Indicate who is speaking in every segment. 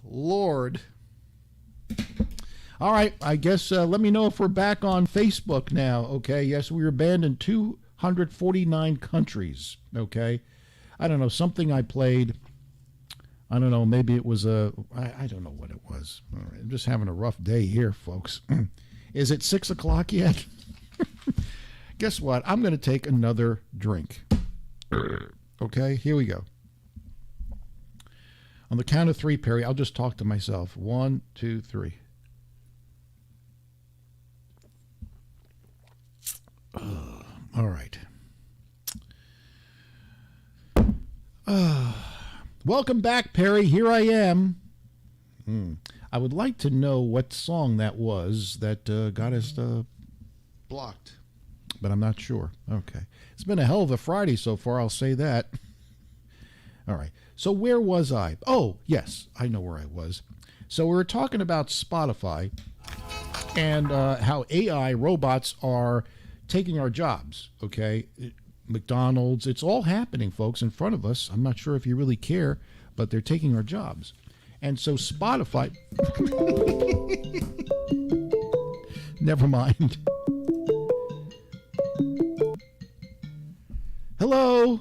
Speaker 1: Lord. All right, I guess let me know if we're back on Facebook now, okay? Yes, we were banned in 249 countries, okay? I don't know, something I played. I don't know, maybe it was I don't know what it was. All right, I'm just having a rough day here, folks. Is it 6 o'clock yet? Guess what? I'm going to take another drink. Okay, here we go. On the count of three, Perry, I'll just talk to myself. 1, 2, 3. All right. Welcome back, Perry. Here I am. I would like to know what song that was that got us blocked, but I'm not sure. Okay. It's been a hell of a Friday so far, I'll say that. All right. So where was I? Oh, yes, I know where I was. So we were talking about Spotify and how AI robots are taking our jobs, okay? McDonald's, it's all happening, folks, in front of us. I'm not sure if you really care, but they're taking our jobs. And so Spotify... Never mind. Hello?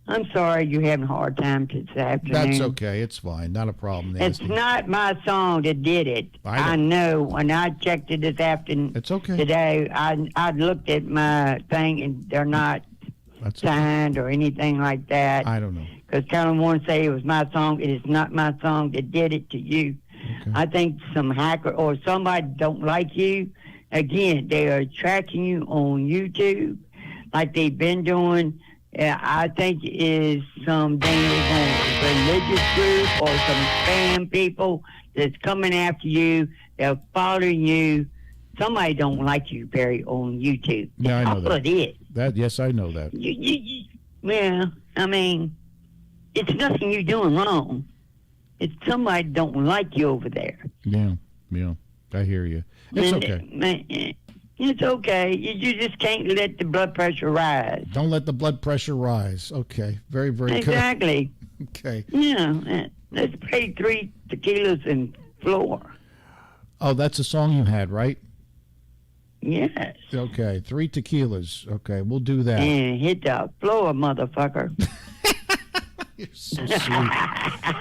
Speaker 2: I'm sorry you're having a hard time this afternoon.
Speaker 1: That's okay. It's fine. Not a problem. Nancy.
Speaker 2: It's not my song that did it. I know. When I checked it this afternoon,
Speaker 1: it's okay.
Speaker 2: Today, I looked at my thing, and they're not signed or anything like that.
Speaker 1: I don't know.
Speaker 2: Because Carolyn wanted to say it was my song. It is not my song that did it to you.
Speaker 1: Okay.
Speaker 2: I think some hacker or somebody don't like you. Again, they are tracking you on YouTube like they've been doing. I think it is some religious group or some spam people that's coming after you. They're following you. Somebody don't like you, Perry, on YouTube.
Speaker 1: Yeah, I know that.
Speaker 2: It is.
Speaker 1: Yes, I know that.
Speaker 2: Well, I mean, it's nothing you're doing wrong. It's somebody don't like you over there.
Speaker 1: Yeah, I hear you. It's okay.
Speaker 2: It's okay. You just can't let the blood pressure rise.
Speaker 1: Don't let the blood pressure rise. Okay. Very, very good.
Speaker 2: Exactly.
Speaker 1: Okay.
Speaker 2: Yeah. Let's play 3 tequilas and floor.
Speaker 1: Oh, that's a song you had, right?
Speaker 2: Yes.
Speaker 1: Okay. 3 tequilas. Okay. We'll do that.
Speaker 2: And hit the floor, motherfucker.
Speaker 1: You're so sweet.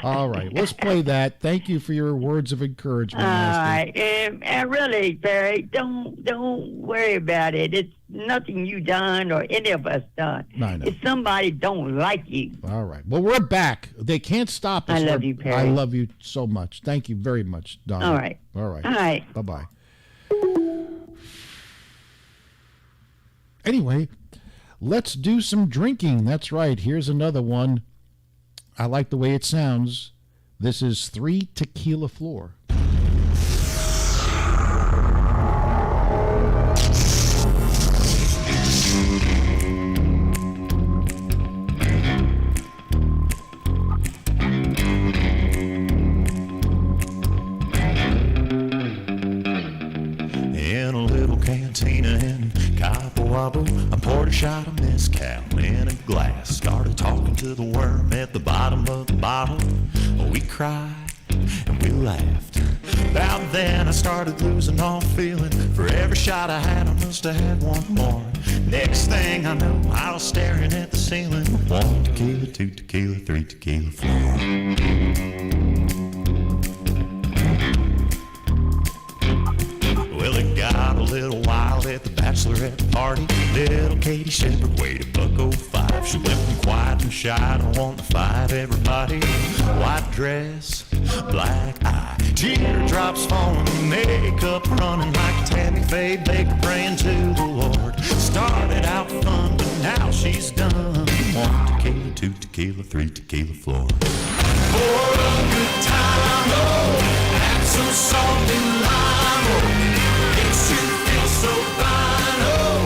Speaker 1: All right. Let's play that. Thank you for your words of encouragement.
Speaker 2: All right. And really, Barry, don't worry about it. It's nothing you done or any of us done.
Speaker 1: I know.
Speaker 2: It's somebody don't like you.
Speaker 1: All right. Well, we're back. They can't stop us.
Speaker 2: I love you, Perry.
Speaker 1: I love you so much. Thank you very much, Donna.
Speaker 2: All right.
Speaker 1: All right.
Speaker 2: All right.
Speaker 1: Bye-bye. Anyway, let's do some drinking. That's right. Here's another one. I like the way it sounds. This is 3 Tequila Floor.
Speaker 3: In a little cantina in Cabo, I poured a shot of mezcal in a glass. Started talking to the worm at the bottom of the bottle. We cried and we laughed. About then I started losing all feeling. For every shot I had, I must have had one more. Next thing I know, I was staring at the ceiling. 1 tequila, 2 tequila, 3 tequila floor. Well, it got a little wild at the bachelorette party. Little Katie Shepherd weighed $105. She went from quiet and shy to want to fight everybody. White dress, black eye, teardrops falling, makeup running like Tammy Faye Baker praying to the Lord. Started out fun, but now she's done. 1 tequila, 2 tequila, 3 tequila floor. For a good time, oh, add some salt and lime, oh. Makes you feel so fine, oh,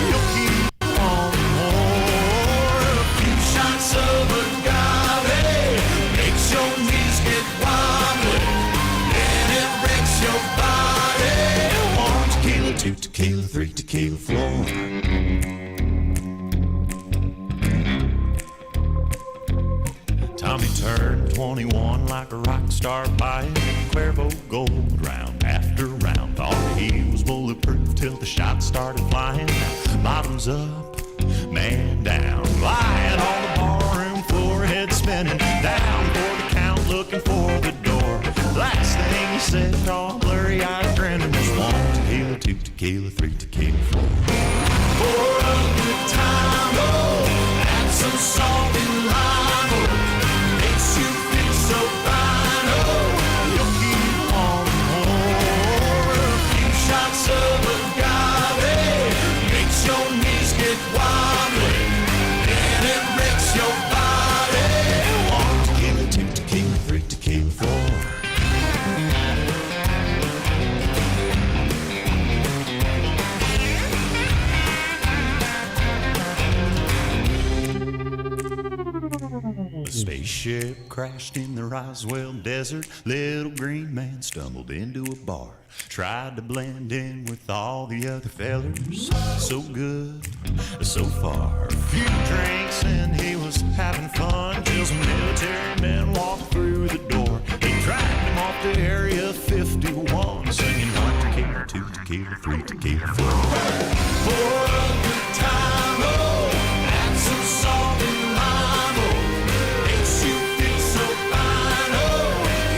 Speaker 3: you'll keep on more. A few shots of agave makes your knees get wobbly, and it breaks your body. 1 tequila, 2 tequila, 3 tequila floor. Tommy turned 21 like a rock star buying Cuervo gold round after round. Thought he was bulletproof till the shots started flying. Bottoms up, man down, lying on the barroom floor, head spinning, down for the count, looking for the door. Last thing he said, all blurry-eyed grinning, was 1 tequila, 2 tequila, 3 tequila, 4. For a good time, oh, add some salt and lime, oh, makes you feel so fine, oh, you'll keep wanting more. A few shots of agave makes your knees get wobbly, and it wrecks your body. 1 tequila, 2 tequila, 3 tequila, 4. The spaceship crashed in the Roswell desert. Little green man stumbled into a bar, tried to blend in with all the other fellers. So good, so far. A few drinks and he was having fun till some military men walked through the door. They dragged him off to Area 51, singing 1 tequila, 2 tequila, 3 tequila, 4. For a good time, oh, add some salt and lime, oh, makes you feel so fine, oh,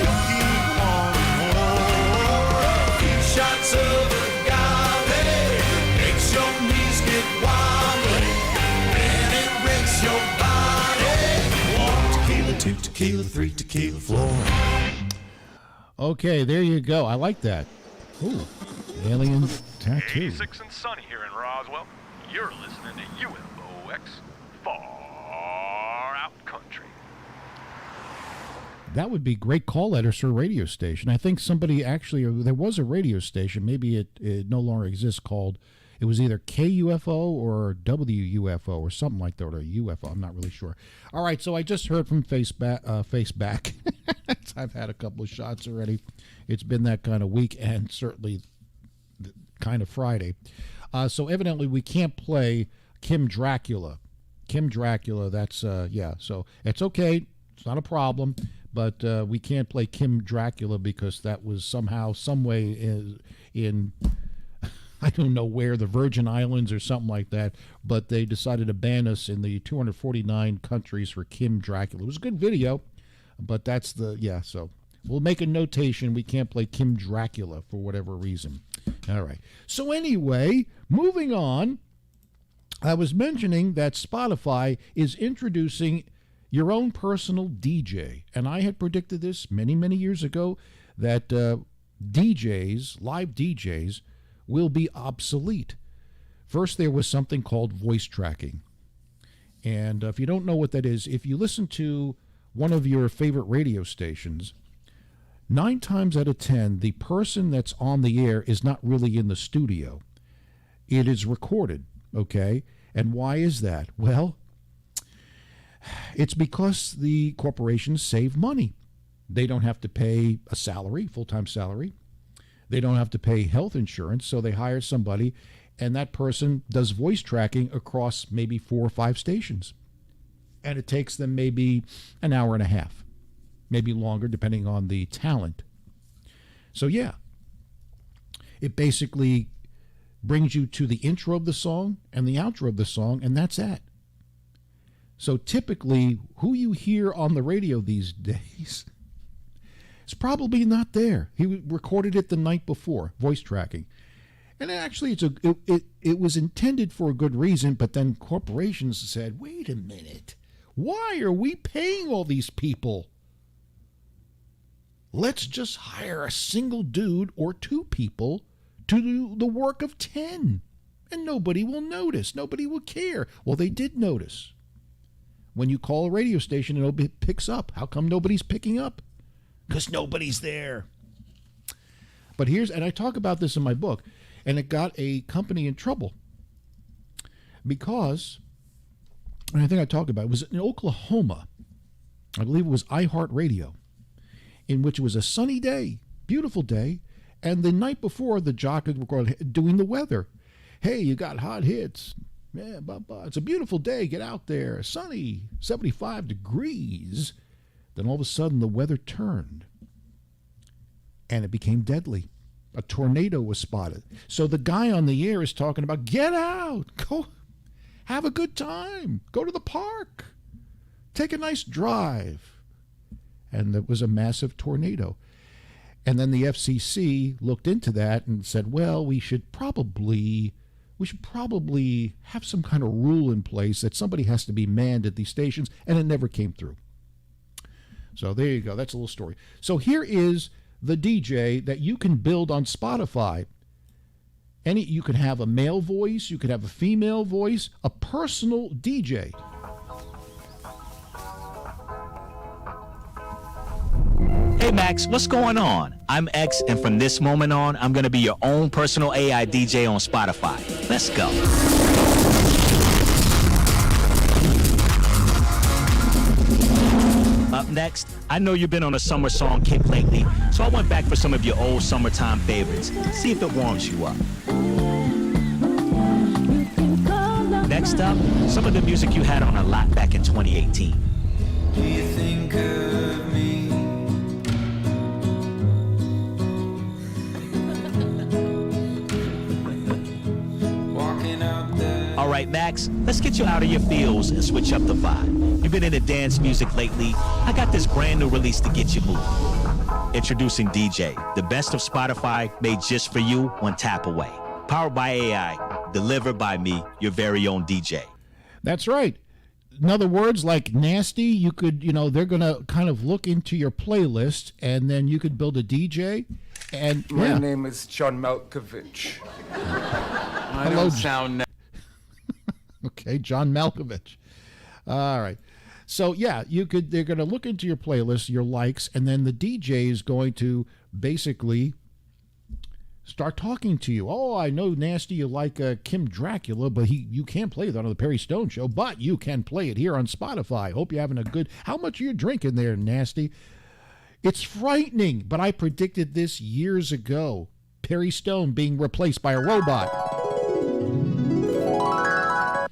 Speaker 3: you keep wanting more. A few shots of agave makes your knees get wobbly, and it wrecks your body. 1 tequila, 2 tequila, 3 tequila, 4.
Speaker 1: Okay, there you go. I like that. Ooh, alien tattoo.
Speaker 4: 86 and sunny here in Roswell. You're listening to UFOX Far Out Country.
Speaker 1: That would be great call letters for a radio station. I think somebody actually, there was a radio station, maybe it no longer exists, called, it was either KUFO or WUFO or something like that, or UFO. I'm not really sure. All right, so I just heard from Faceback. I've had a couple of shots already. It's been that kind of week, and certainly kind of Friday. So evidently we can't play Kim Dracula. Kim Dracula, that's, yeah, so it's okay. It's not a problem. But we can't play Kim Dracula because that was somehow, some way in I don't know where, the Virgin Islands or something like that, but they decided to ban us in the 249 countries for Kim Dracula. It was a good video, but that's the, yeah, so we'll make a notation. We can't play Kim Dracula for whatever reason. All right. So anyway, moving on, I was mentioning that Spotify is introducing your own personal DJ, and I had predicted this many, many years ago that DJs, live DJs, will be obsolete. First, there was something called voice tracking. And if you don't know what that is, if you listen to one of your favorite radio stations, 9 times out of 10, the person that's on the air is not really in the studio. It is recorded, okay? And why is that? Well, it's because the corporations save money. They don't have to pay a salary, full-time salary. They don't have to pay health insurance, so they hire somebody, and that person does voice tracking across maybe 4 or 5 stations. And it takes them maybe an hour and a half, maybe longer, depending on the talent. So yeah, it basically brings you to the intro of the song and the outro of the song, and that's it. So typically, who you hear on the radio these days, it's probably not there. He recorded it the night before, voice tracking. And actually, it was intended for a good reason, but then corporations said, wait a minute, why are we paying all these people? Let's just hire a single dude or 2 people to do the work of 10, and nobody will notice. Nobody will care. Well, they did notice. When you call a radio station and nobody picks up, how come nobody's picking up? Because nobody's there. But and I talk about this in my book, and it got a company in trouble because, and I think I talked about it, was in Oklahoma. I believe it was iHeartRadio, in which it was a sunny day, beautiful day, and the night before the jock had recorded doing the weather. Hey, you got hot hits. Yeah, it's a beautiful day. Get out there. Sunny, 75 degrees. Then all of a sudden the weather turned and it became deadly. A tornado was spotted. So the guy on the air is talking about, get out, go have a good time, go to the park, take a nice drive. And it was a massive tornado. And then the FCC looked into that and said, well, we should probably have some kind of rule in place that somebody has to be manned at these stations, and it never came through. So there you go. That's a little story. So here is the DJ that you can build on Spotify. You could have a male voice, you could have a female voice, a personal DJ.
Speaker 5: Hey Max, what's going on? I'm X, and from this moment on, I'm going to be your own personal AI DJ on Spotify. Let's go. Up next, I know you've been on a summer song kick lately, so I went back for some of your old summertime favorites. See if it warms you up. Next up, some of the music you had on a lot back in 2018.
Speaker 6: Do you think of me?
Speaker 5: All right, Max, let's get you out of your feels and switch up the vibe. You've been into dance music lately. I got this brand new release to get you moving. Introducing DJ, the best of Spotify made just for you, one tap away. Powered by AI, delivered by me, your very own DJ.
Speaker 1: That's right. In other words, like Nasty, you could, they're going to kind of look into your playlist, and then you could build a DJ. And
Speaker 7: My name is John Malkovich. I don't sound
Speaker 1: Okay, John Malkovich. All right. So, yeah, they're going to look into your playlist, your likes, and then the DJ is going to basically start talking to you. Oh, I know, Nasty, you like Kim Dracula, but you can't play that on the Perry Stone Show, but you can play it here on Spotify. Hope you're having a good... How much are you drinking there, Nasty? It's frightening, but I predicted this years ago. Perry Stone being replaced by a robot.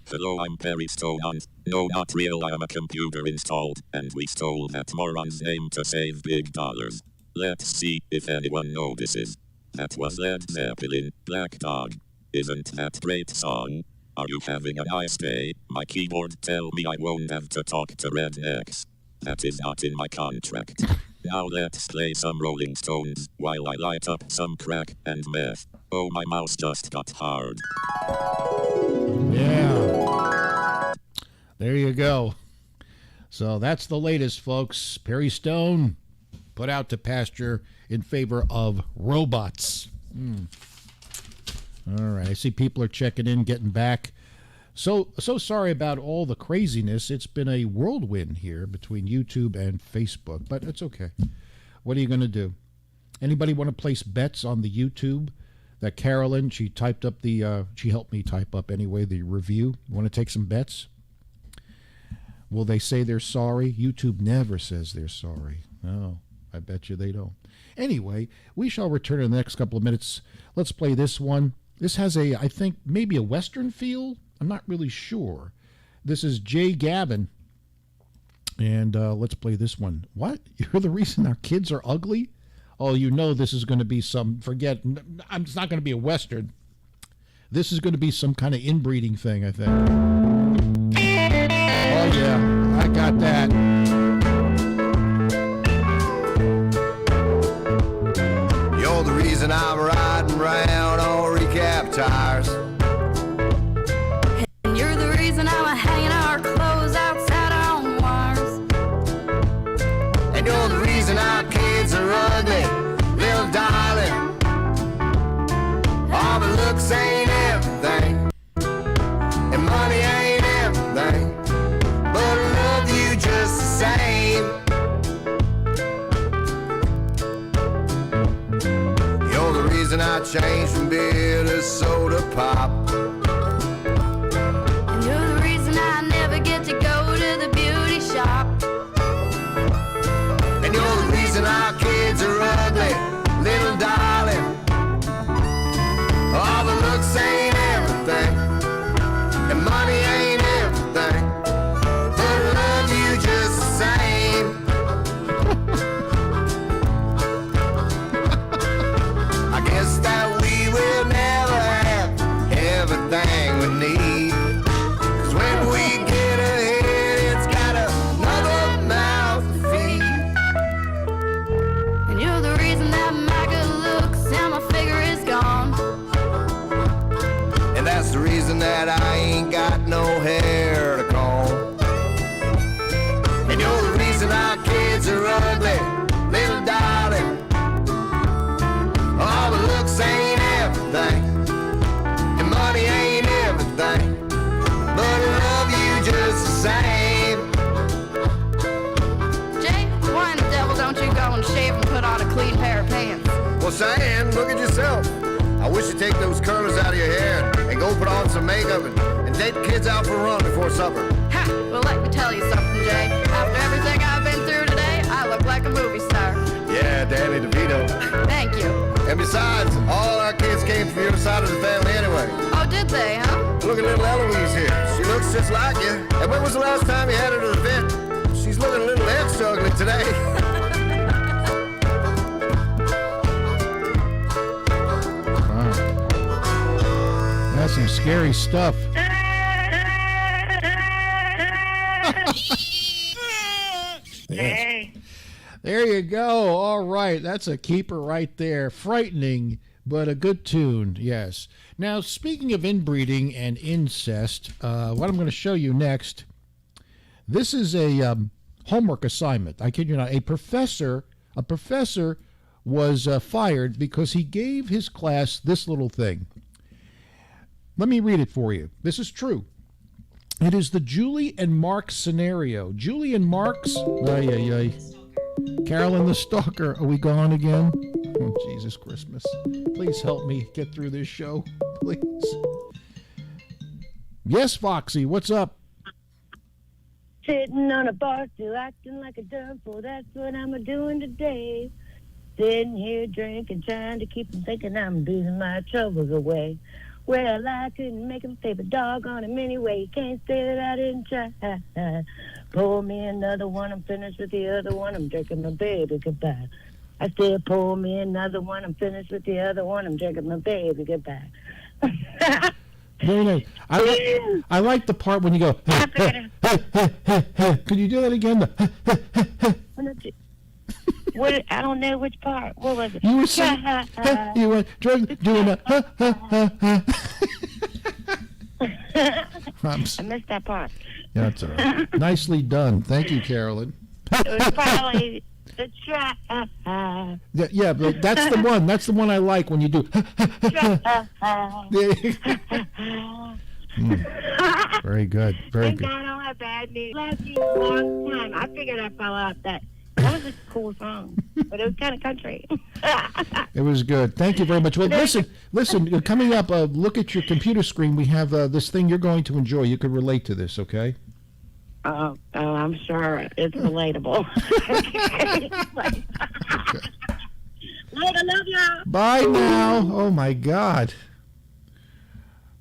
Speaker 8: Hello, I'm Perry Stone. No, not real. I'm a computer installed, and we stole that moron's name to save big dollars. Let's see if anyone notices. That was Led Zeppelin, Black Dog. Isn't that great song? Are you having a nice day? My keyboard tell me I won't have to talk to rednecks. That is not in my contract. Now let's play some Rolling Stones while I light up some crack and meth. Oh, my mouse just got hard.
Speaker 1: Yeah. There you go. So that's the latest, folks. Perry Stone put out to pasture in favor of robots. All right. I see people are checking in, getting back. So sorry about all the craziness. It's been a whirlwind here between YouTube and Facebook, but it's okay. What are you going to do? Anybody want to place bets on the YouTube? That Carolyn, she typed up she helped me type up anyway, the review. You want to take some bets? Will they say they're sorry? YouTube never says they're sorry. No, I bet you they don't. Anyway, we shall return in the next couple of minutes. Let's play this one. This has I think, maybe a Western feel. I'm not really sure. This is Jay Gavin. And let's play this one. What? You're the reason our kids are ugly? Oh, this is going to be it's not going to be a Western. This is going to be some kind of inbreeding thing, I think. Oh, yeah, I got that.
Speaker 9: You're the reason I'm riding around on recap tires.
Speaker 10: And you're the reason I'm hanging our clothes outside on wires.
Speaker 9: And you're the reason our kids are ugly, little darling. All the looks ain't everything, and money ain't everything, but I love you just the same. You're the reason I changed from beer to soda pop.
Speaker 10: And you're the reason I never get to go to the beauty shop.
Speaker 9: And you're the reason our kids are ugly, little darling. All the looks ain't everything, and money ain't everything, but I love you just the same. reason that I ain't got no hair to comb. And you're the reason our kids are ugly, little darling. All the looks ain't everything, and money ain't everything, but I love you just the same.
Speaker 10: Jay, why in the devil don't you go and shave and put on a clean pair of pants?
Speaker 9: Well, Sam, look at yourself. I wish you'd take those curlers out of your hair and go put on some makeup and take the kids out for a run before supper.
Speaker 10: Ha! Well, let me tell you something, Jay. After everything I've been through today, I look like a movie star.
Speaker 9: Yeah, Danny DeVito.
Speaker 10: Thank you.
Speaker 9: And besides, all our kids came from your side of the family anyway.
Speaker 10: Oh, did they, huh?
Speaker 9: Look at little Eloise here. She looks just like you. And when was the last time you had her to the vet? She's looking a little extra ugly today.
Speaker 1: That's some scary stuff. Yes. There you go. All right. That's a keeper right there. Frightening, but a good tune. Yes. Now, speaking of inbreeding and incest, what I'm going to show you next, this is a homework assignment. I kid you not. A professor was fired because he gave his class this little thing. Let me read it for you. This is true. It is the Julie and Mark scenario. Julie and Mark's... Ay, ay, ay. Carolyn the Stalker. Are we gone again? Oh, Jesus Christmas. Please help me get through this show. Please. Yes, Foxy. What's up?
Speaker 11: Sitting on a bar stool, acting like a dumb fool. That's what I'm doing today. Sitting here drinking, trying to keep them thinking I'm losing my troubles away. Well, I couldn't make him pay, but doggone him anyway. You can't say that I didn't try. Pour me another one, I'm finished with the other one. I'm drinking my baby goodbye. I said, pour me another one, I'm finished with the other one. I'm drinking my baby goodbye.
Speaker 1: No. I like the part when you go, could you do that again?
Speaker 11: What? I don't know which part. What was it?
Speaker 1: You were saying, you were doing a,
Speaker 11: I missed that part.
Speaker 1: Yeah, that's all right. Nicely done. Thank you, Carolyn.
Speaker 11: It was probably the try.
Speaker 1: Yeah, but that's the one. That's the one I like when you do. Very good. Very
Speaker 11: Thank
Speaker 1: good.
Speaker 11: God I don't have bad news. Last you a long time. I figured I fell out that. That was a cool song, but it was kind of country.
Speaker 1: It was good. Thank you very much. Well, listen. Coming up, look at your computer screen. We have this thing you're going to enjoy. You could relate to this, okay?
Speaker 11: Oh, I'm sure it's relatable. Okay. I love you.
Speaker 1: Bye now. Oh my God.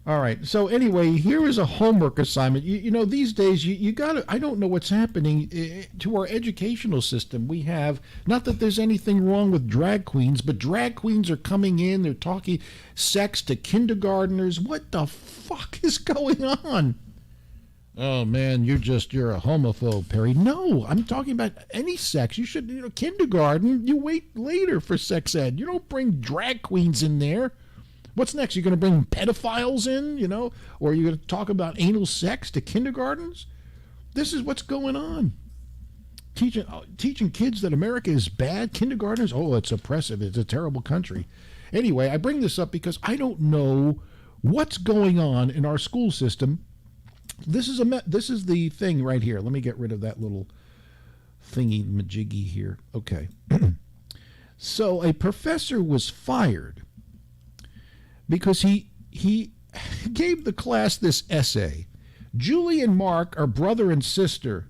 Speaker 1: All right. So anyway, here is a homework assignment. You know, these days you got to. I don't know what's happening to our educational system. We have, not that there's anything wrong with drag queens, but drag queens are coming in. They're talking sex to kindergartners. What the fuck is going on? Oh man, you're a homophobe, Perry. No, I'm talking about any sex. You should, kindergarten. You wait later for sex ed. You don't bring drag queens in there. What's next? You're going to bring pedophiles in, or are you going to talk about anal sex to kindergartens? This is what's going on. Teaching kids that America is bad, kindergartners, oh, it's oppressive. It's a terrible country. Anyway, I bring this up because I don't know what's going on in our school system. This is the thing right here. Let me get rid of that little thingy majiggy here. Okay. So a professor was fired because he gave the class this essay. Julie and Mark are brother and sister.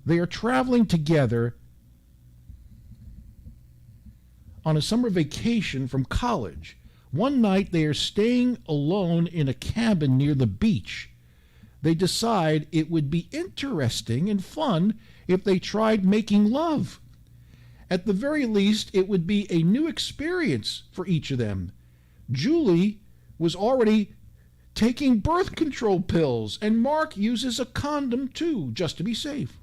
Speaker 1: They are traveling together on a summer vacation from college. One night they are staying alone in a cabin near the beach. They decide it would be interesting and fun if they tried making love. At the very least, it would be a new experience for each of them. Julie was already taking birth control pills, and Mark uses a condom too, just to be safe.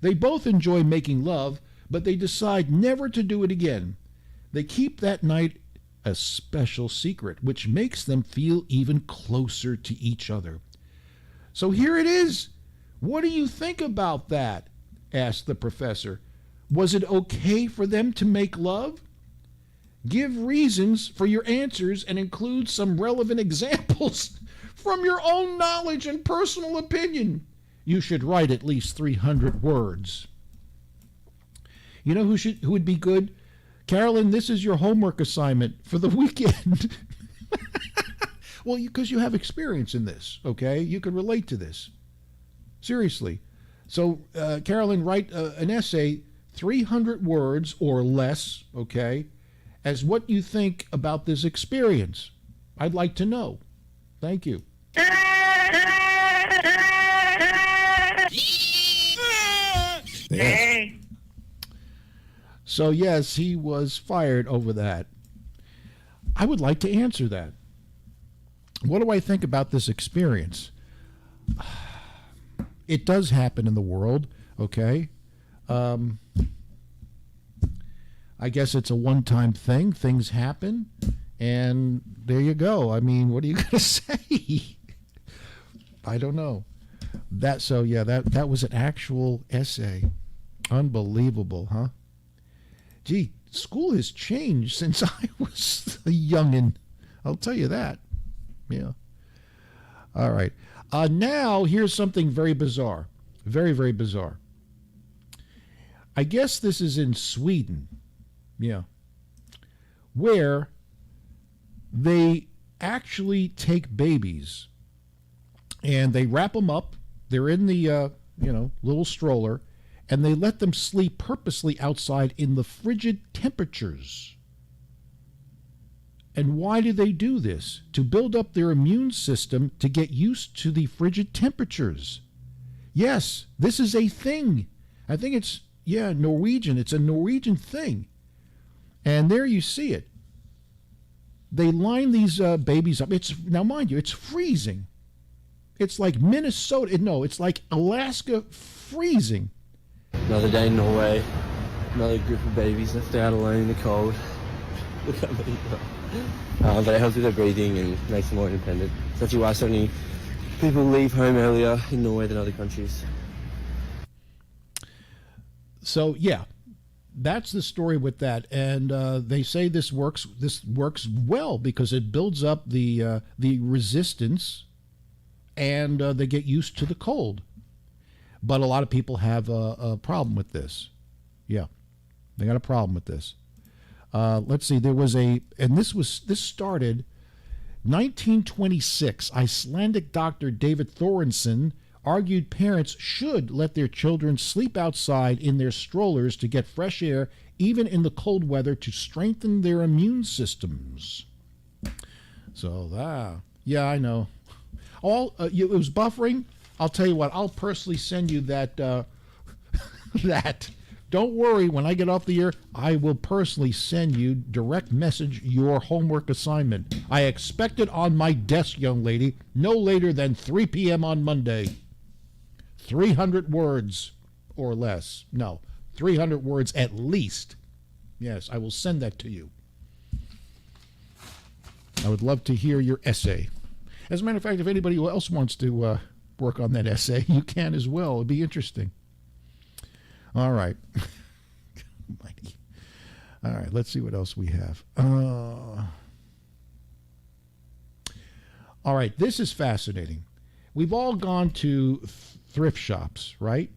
Speaker 1: They both enjoy making love, but they decide never to do it again. They keep that night a special secret, which makes them feel even closer to each other. So here it is. What do you think about that? Asked the professor. Was it okay for them to make love? Give reasons for your answers and include some relevant examples from your own knowledge and personal opinion. You should write at least 300 words. You know who would be good? Carolyn, this is your homework assignment for the weekend. Well, because you have experience in this, okay? You can relate to this. Seriously. So, Carolyn, write an essay, 300 words or less, okay, as what you think about this experience. I'd like to know. Thank you. Yes. So, yes, he was fired over that. I would like to answer that. What do I think about this experience? It does happen in the world, okay? I guess it's a one-time thing. Things happen, and there you go. I mean, what are you going to say? I don't know. That was an actual essay. Unbelievable, huh? Gee, school has changed since I was a youngin'. I'll tell you that. Yeah. All right. Now, here's something very bizarre. Very, very bizarre. I guess this is in Sweden. Yeah. Where they actually take babies and they wrap them up. They're in the, little stroller, and they let them sleep purposely outside in the frigid temperatures. And why do they do this? To build up their immune system to get used to the frigid temperatures. Yes, this is a thing. I think it's, Norwegian. It's a Norwegian thing. And there you see it. They line these babies up. Now, mind you, it's freezing. It's like Minnesota. No, it's like Alaska freezing.
Speaker 12: Another day in Norway. Another group of babies left out alone in the cold. Look at me. But it helps with their breathing and makes them more independent. That's why so many people leave home earlier in Norway than other countries. So, yeah, that's the story with that. And they say this works well because it builds up the resistance, and they get used to the cold. But a lot of people have a problem with this. Yeah, they got a problem with this. Let's see, this started 1926. Icelandic doctor David Thorensen argued parents should let their children sleep outside in their strollers to get fresh air, even in the cold weather, to strengthen their immune systems. So, yeah, I know. It was buffering. I'll tell you what, I'll personally send you that. Don't worry, when I get off the air, I will personally send you direct message your homework assignment. I expect it on my desk, young lady, no later than 3 p.m. on Monday. 300 words or less. No, 300 words at least. Yes, I will send that to you. I would love to hear your essay. As a matter of fact, if anybody else wants to work on that essay, you can as well. It'd be interesting. All right. Mighty. All right, let's see what else we have. All right, this is fascinating. We've all gone to thrift shops, right?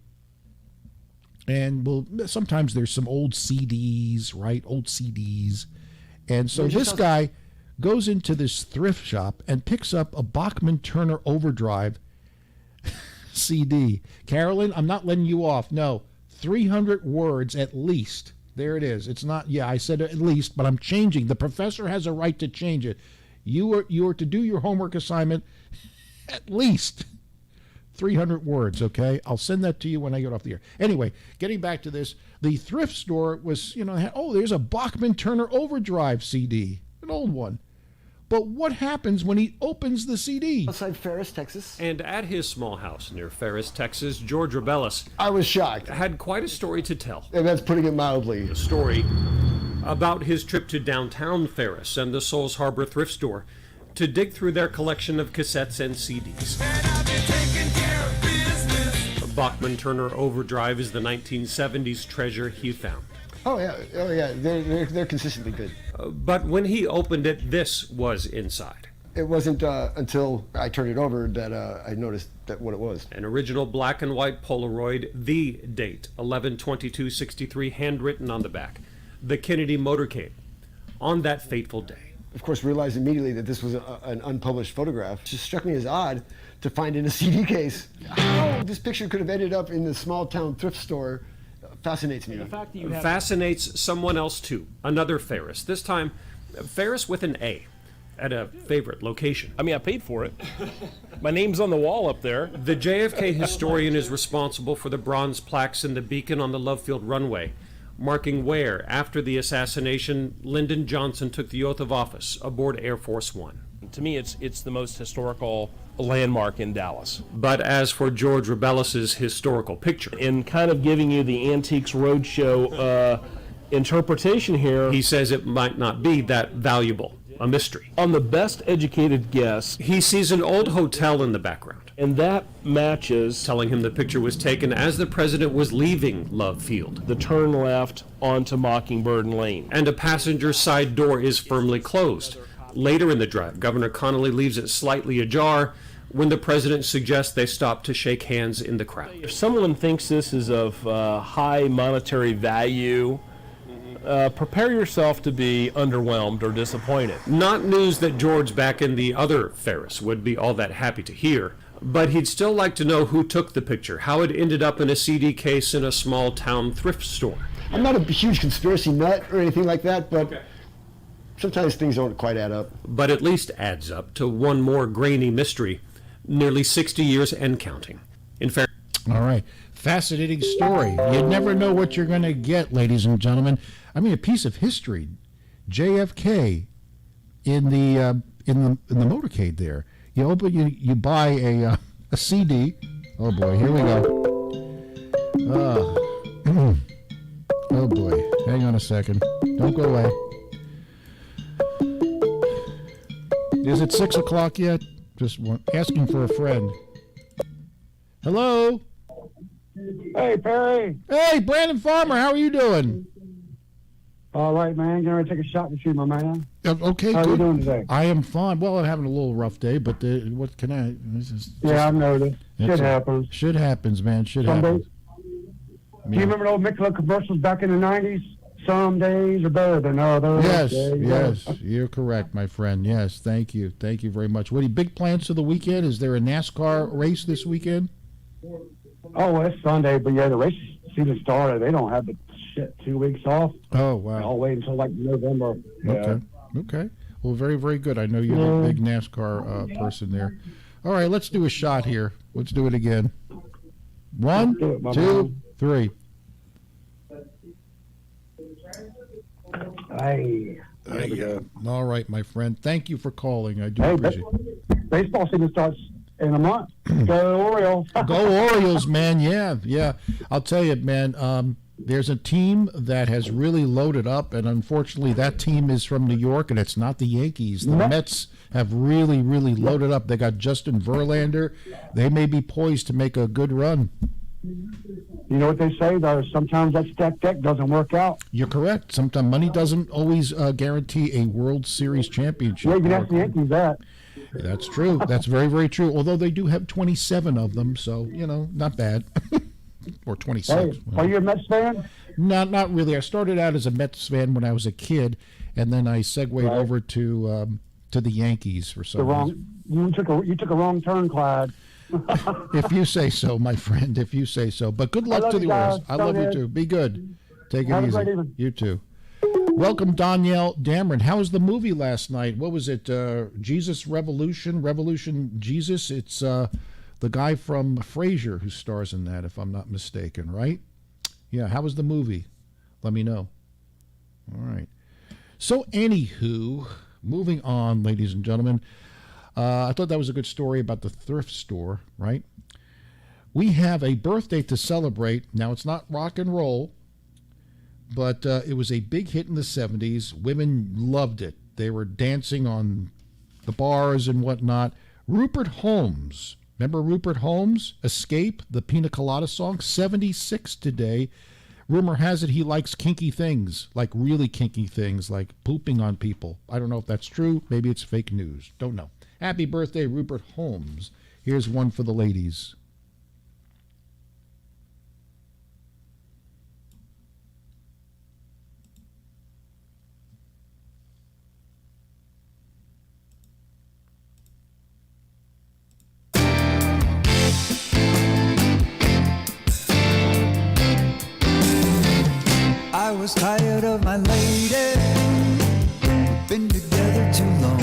Speaker 12: And sometimes there's some old CDs, right? Old CDs. And so this guy goes into this thrift shop and picks up a Bachman Turner Overdrive CD. Carolyn, I'm not letting you off. No, 300 words at least. There it is. It's not, I said at least, but I'm changing. The professor has a right to change it. You are to do your homework assignment at least 300 words, okay? I'll send that to you when I get off the air. Anyway, getting back to this, the thrift store was, there's a Bachman Turner Overdrive CD, an old one. But what happens when he opens the CD?
Speaker 13: Outside Ferris, Texas.
Speaker 14: And at his small house near Ferris, Texas, George Rebellis
Speaker 13: I was shocked.
Speaker 14: Had quite a story to tell.
Speaker 13: And that's putting it mildly.
Speaker 14: The story about his trip to downtown Ferris and the Souls Harbor thrift store to dig through their collection of cassettes and CDs. Bachman-Turner Overdrive is the 1970s treasure he found.
Speaker 13: Oh yeah, they're consistently good.
Speaker 14: But when he opened it, this was inside.
Speaker 13: It wasn't until I turned it over that I noticed that what it was.
Speaker 14: An original black and white Polaroid, the date, 11/22/63, handwritten on the back. The Kennedy motorcade, on that fateful day.
Speaker 13: Of course, realized immediately that this was an unpublished photograph. It just struck me as odd to find in a CD case. How this picture could have ended up in the small town thrift store fascinates me.
Speaker 14: The fact that you have... Fascinates someone else too, another Ferris. This time, Ferris with an A, at a favorite location.
Speaker 15: I mean, I paid for it. My name's on the wall up there.
Speaker 14: The JFK historian is responsible for the bronze plaques in the beacon on the Love Field runway, marking where, after the assassination, Lyndon Johnson took the oath of office aboard Air Force One.
Speaker 15: To me, it's the most historical landmark in Dallas.
Speaker 14: But as for George Rebellis's historical picture,
Speaker 15: in kind of giving you the Antiques Roadshow interpretation here,
Speaker 14: he says it might not be that valuable, a mystery.
Speaker 15: On the best educated guess,
Speaker 14: he sees an old hotel in the background.
Speaker 15: And that matches,
Speaker 14: telling him the picture was taken as the president was leaving Love Field.
Speaker 15: The turn left onto Mockingbird Lane.
Speaker 14: And a passenger side door is firmly closed. Later in the drive, Governor Connolly leaves it slightly ajar when the president suggests they stop to shake hands in the crowd.
Speaker 15: If someone thinks this is of high monetary value, prepare yourself to be underwhelmed or disappointed.
Speaker 14: Not news that George back in the other Ferris would be all that happy to hear, but he'd still like to know who took the picture, how it ended up in a CD case in a small town thrift store.
Speaker 13: I'm not a huge conspiracy nut or anything like that, but sometimes things don't quite add up.
Speaker 14: But at least adds up to one more grainy mystery, nearly 60 years and counting. In fact,
Speaker 12: all right, fascinating story. You never know what you're going to get, ladies and gentlemen. I mean, a piece of history. JFK in the motorcade there. You open, you buy a CD. Oh boy, here we go. Oh boy, hang on a second. Don't go away. Is it 6 o'clock yet? Just asking for a friend. Hello.
Speaker 16: Hey, Perry.
Speaker 12: Hey, Brandon Farmer. How are you doing?
Speaker 16: All right, man. Getting ready to take a shot with you, my man.
Speaker 12: Okay,
Speaker 16: How
Speaker 12: good.
Speaker 16: are you doing today?
Speaker 12: I am fine. Well, I'm having a little rough day, but what can I?
Speaker 16: I noticed. Shit happens.
Speaker 12: Shit happens, man. Shit happens.
Speaker 16: Do you remember the old Michelob commercials back in the 90s? Some days are better than others.
Speaker 12: Yes, you're correct, my friend. Yes, thank you. Thank you very much. What are your big plans for the weekend? Is there a NASCAR race this weekend?
Speaker 16: Oh, it's Sunday, but yeah, the race season started. They don't have the 2 weeks off.
Speaker 12: Oh, wow.
Speaker 16: I'll wait until like November. Yeah.
Speaker 12: Okay. Well, very, very good. I know you're a big NASCAR person there. All right, let's do a shot here. Let's do it again. 1, 2, 3.
Speaker 16: Hey. There we go.
Speaker 12: All right, my friend. Thank you for calling. I do appreciate it.
Speaker 16: Baseball season starts in a month. Go Orioles.
Speaker 12: Go Orioles, man. Yeah. I'll tell you, man, there's a team that has really loaded up, and unfortunately that team is from New York, and it's not the Yankees. The Mets have really, really loaded up. They got Justin Verlander. They may be poised to make a good run.
Speaker 16: You know what they say, though? Sometimes that stacked deck doesn't work out.
Speaker 12: You're correct. Sometimes money doesn't always guarantee a World Series championship.
Speaker 16: Yeah, you can ask the Yankees that.
Speaker 12: That's true. That's very, very true. Although they do have 27 of them, so, not bad. Or 26.
Speaker 16: Hey, are you a Mets fan?
Speaker 12: Not really. I started out as a Mets fan when I was a kid, and then I segued over to the Yankees for some reason.
Speaker 16: You took a wrong turn, Clyde.
Speaker 12: If you say so, my friend. If you say so. But good luck to the Orioles. I love you too. Be good. Take it easy.
Speaker 16: Have a great evening.
Speaker 12: You too. Welcome, Danielle Dameron. How was the movie last night? What was it? Jesus Revolution Jesus. It's the guy from Frasier who stars in that, if I'm not mistaken, right? Yeah. How was the movie? Let me know. All right. So, anywho, moving on, ladies and gentlemen. I thought that was a good story about the thrift store, right? We have a birthday to celebrate. Now, it's not rock and roll, but it was a big hit in the 70s. Women loved it. They were dancing on the bars and whatnot. Rupert Holmes. Remember Rupert Holmes? Escape, the Pina Colada song, 76 today. Rumor has it he likes kinky things, like really kinky things, like pooping on people. I don't know if that's true. Maybe it's fake news. Don't know. Happy birthday, Rupert Holmes. Here's one for the ladies.
Speaker 6: I was tired of my lady, been together too long.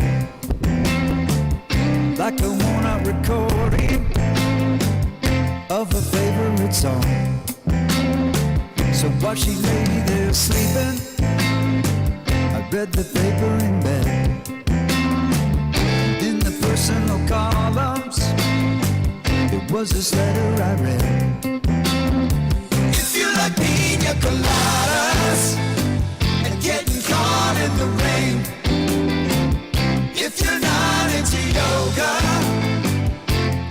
Speaker 6: Like a worn-out recording of a favorite song. So while she lay there sleeping, I read the paper in bed. In the personal columns, it was this letter I read. If you like pina coladas and getting caught in the rain, if you're not into yoga,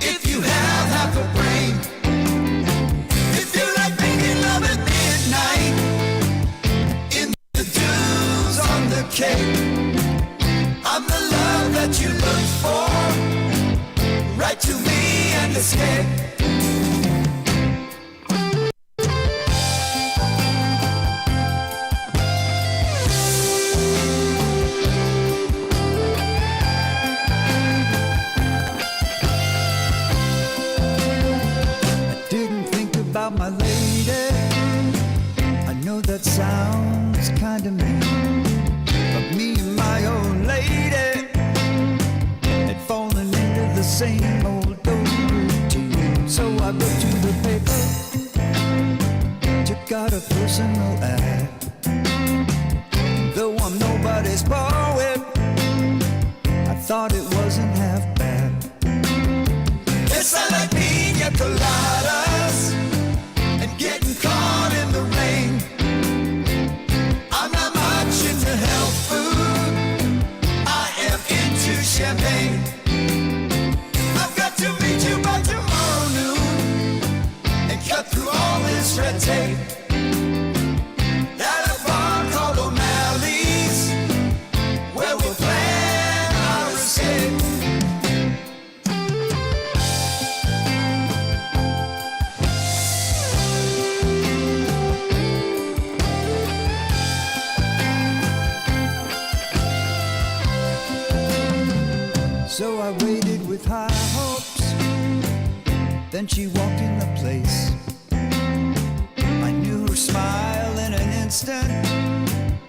Speaker 6: if you have half a brain, if you like making love at midnight in the dunes on the cape, I'm the love that you look for. Write to me and escape. About my lady, I know that sounds kinda mean, but me and my old lady had fallen into the same old routine. So I wrote to the paper, took out a personal ad. Though I'm nobody's poet, I thought it wasn't half bad. Yes, I like pina coladas and getting caught in the rain. I'm not much into health food, I am into champagne. I've got to meet you by tomorrow noon and cut through all this red tape. At a bar called O'Malley's, where we'll plan our escape. So I waited with high hopes, then she walked in the place. I knew her smile in an instant,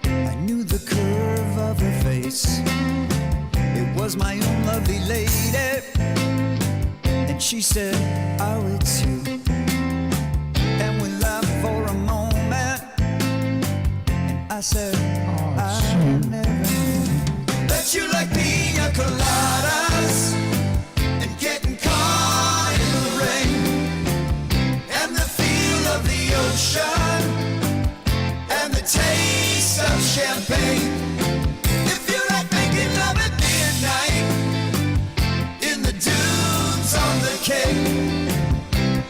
Speaker 6: I knew the curve of her face. It was my own lovely lady, and she said, oh, it's you. And we laughed for a moment, and I said, I never knew that you like pina coladas and getting caught in the rain, and the feel of the ocean and the taste of champagne. If you like making love at midnight in the dunes on the cape,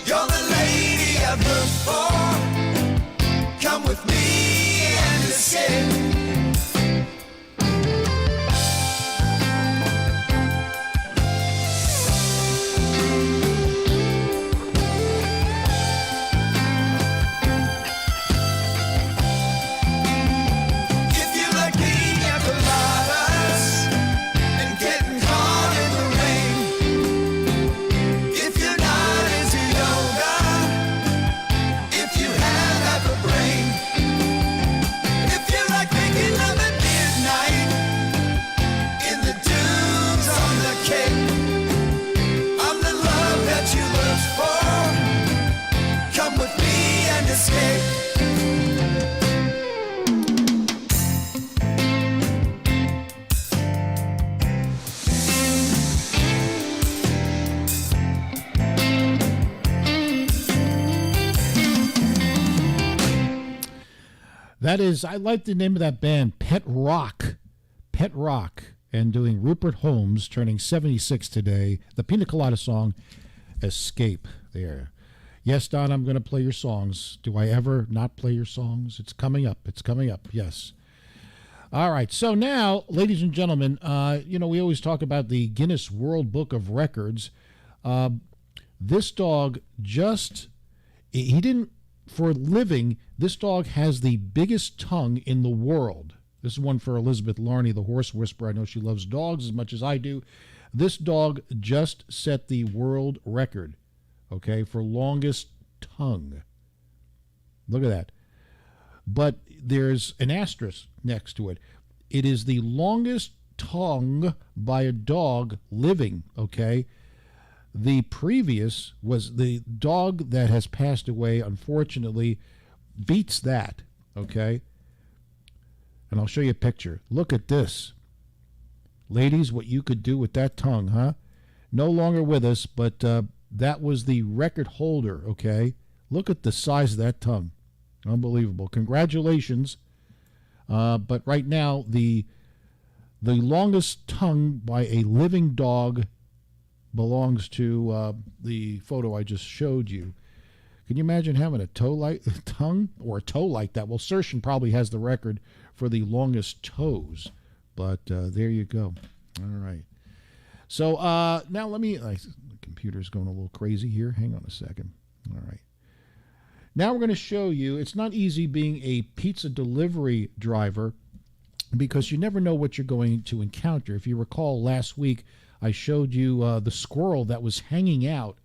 Speaker 6: you're the lady I've looked for. Come with me and escape.
Speaker 12: That is, I like the name of that band, Pet Rock. Pet Rock. And doing Rupert Holmes, turning 76 today. The Pina Colada song, Escape. There. Yes, Don, I'm going to play your songs. Do I ever not play your songs? It's coming up. It's coming up. Yes. All right. So now, ladies and gentlemen, we always talk about the Guinness World Book of Records. This dog he didn't, for a living, this dog has the biggest tongue in the world. This is one for Elizabeth Larney, the horse whisperer. I know she loves dogs as much as I do. This dog just set the world record, okay, for longest tongue. Look at that. But there's an asterisk next to it. It is the longest tongue by a dog living, okay? The previous was the dog that has passed away, unfortunately, beats that, okay? And I'll show you a picture. Look at this. Ladies, what you could do with that tongue, huh? No longer with us, but that was the record holder, okay? Look at the size of that tongue. Unbelievable. Congratulations. But right now, the longest tongue by a living dog belongs to the photo I just showed you. Can you imagine having a tongue or a toe like that? Well, Sershin probably has the record for the longest toes, but there you go. All right. So now the computer's going a little crazy here. Hang on a second. All right. Now we're going to show you, it's not easy being a pizza delivery driver because you never know what you're going to encounter. If you recall last week, I showed you the squirrel that was hanging out,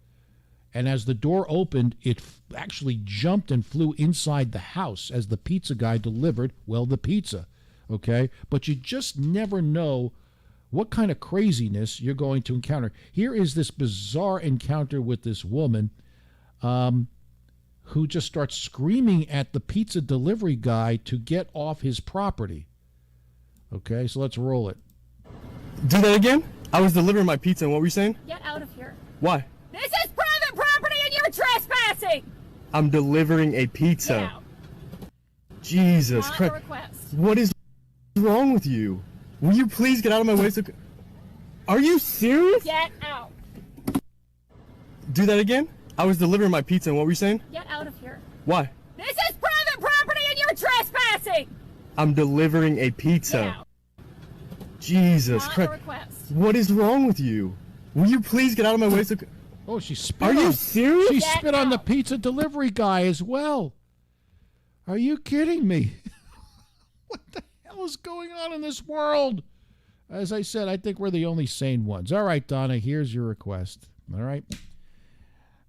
Speaker 12: and as the door opened, it actually jumped and flew inside the house as the pizza guy delivered, the pizza, okay? But you just never know what kind of craziness you're going to encounter. Here is this bizarre encounter with this woman who just starts screaming at the pizza delivery guy to get off his property. Okay, so let's roll it.
Speaker 17: Do that again? I was delivering my pizza, and what were you saying?
Speaker 18: Get out of here.
Speaker 17: Why?
Speaker 18: This is private property and you're trespassing!
Speaker 17: I'm delivering a pizza.
Speaker 18: Get out.
Speaker 17: Jesus
Speaker 18: Not
Speaker 17: Christ.
Speaker 18: a request.
Speaker 17: What is wrong with you? Will you please get out of my way? Are you serious?
Speaker 18: Get out.
Speaker 17: Do that again? I was delivering my pizza, and what were you saying?
Speaker 18: Get out of here.
Speaker 17: Why?
Speaker 18: This is private property and you're trespassing!
Speaker 17: I'm delivering a pizza.
Speaker 18: Get out.
Speaker 17: Jesus
Speaker 18: Not
Speaker 17: Christ.
Speaker 18: a request.
Speaker 17: What is wrong with you? Will you please get out of my way?
Speaker 12: Oh, she spit.
Speaker 17: Are you serious?
Speaker 12: She spit on the pizza delivery guy as well. Are you kidding me? What the hell is going on in this world? As I said, I think we're the only sane ones. All right, Donna, here's your request. All right.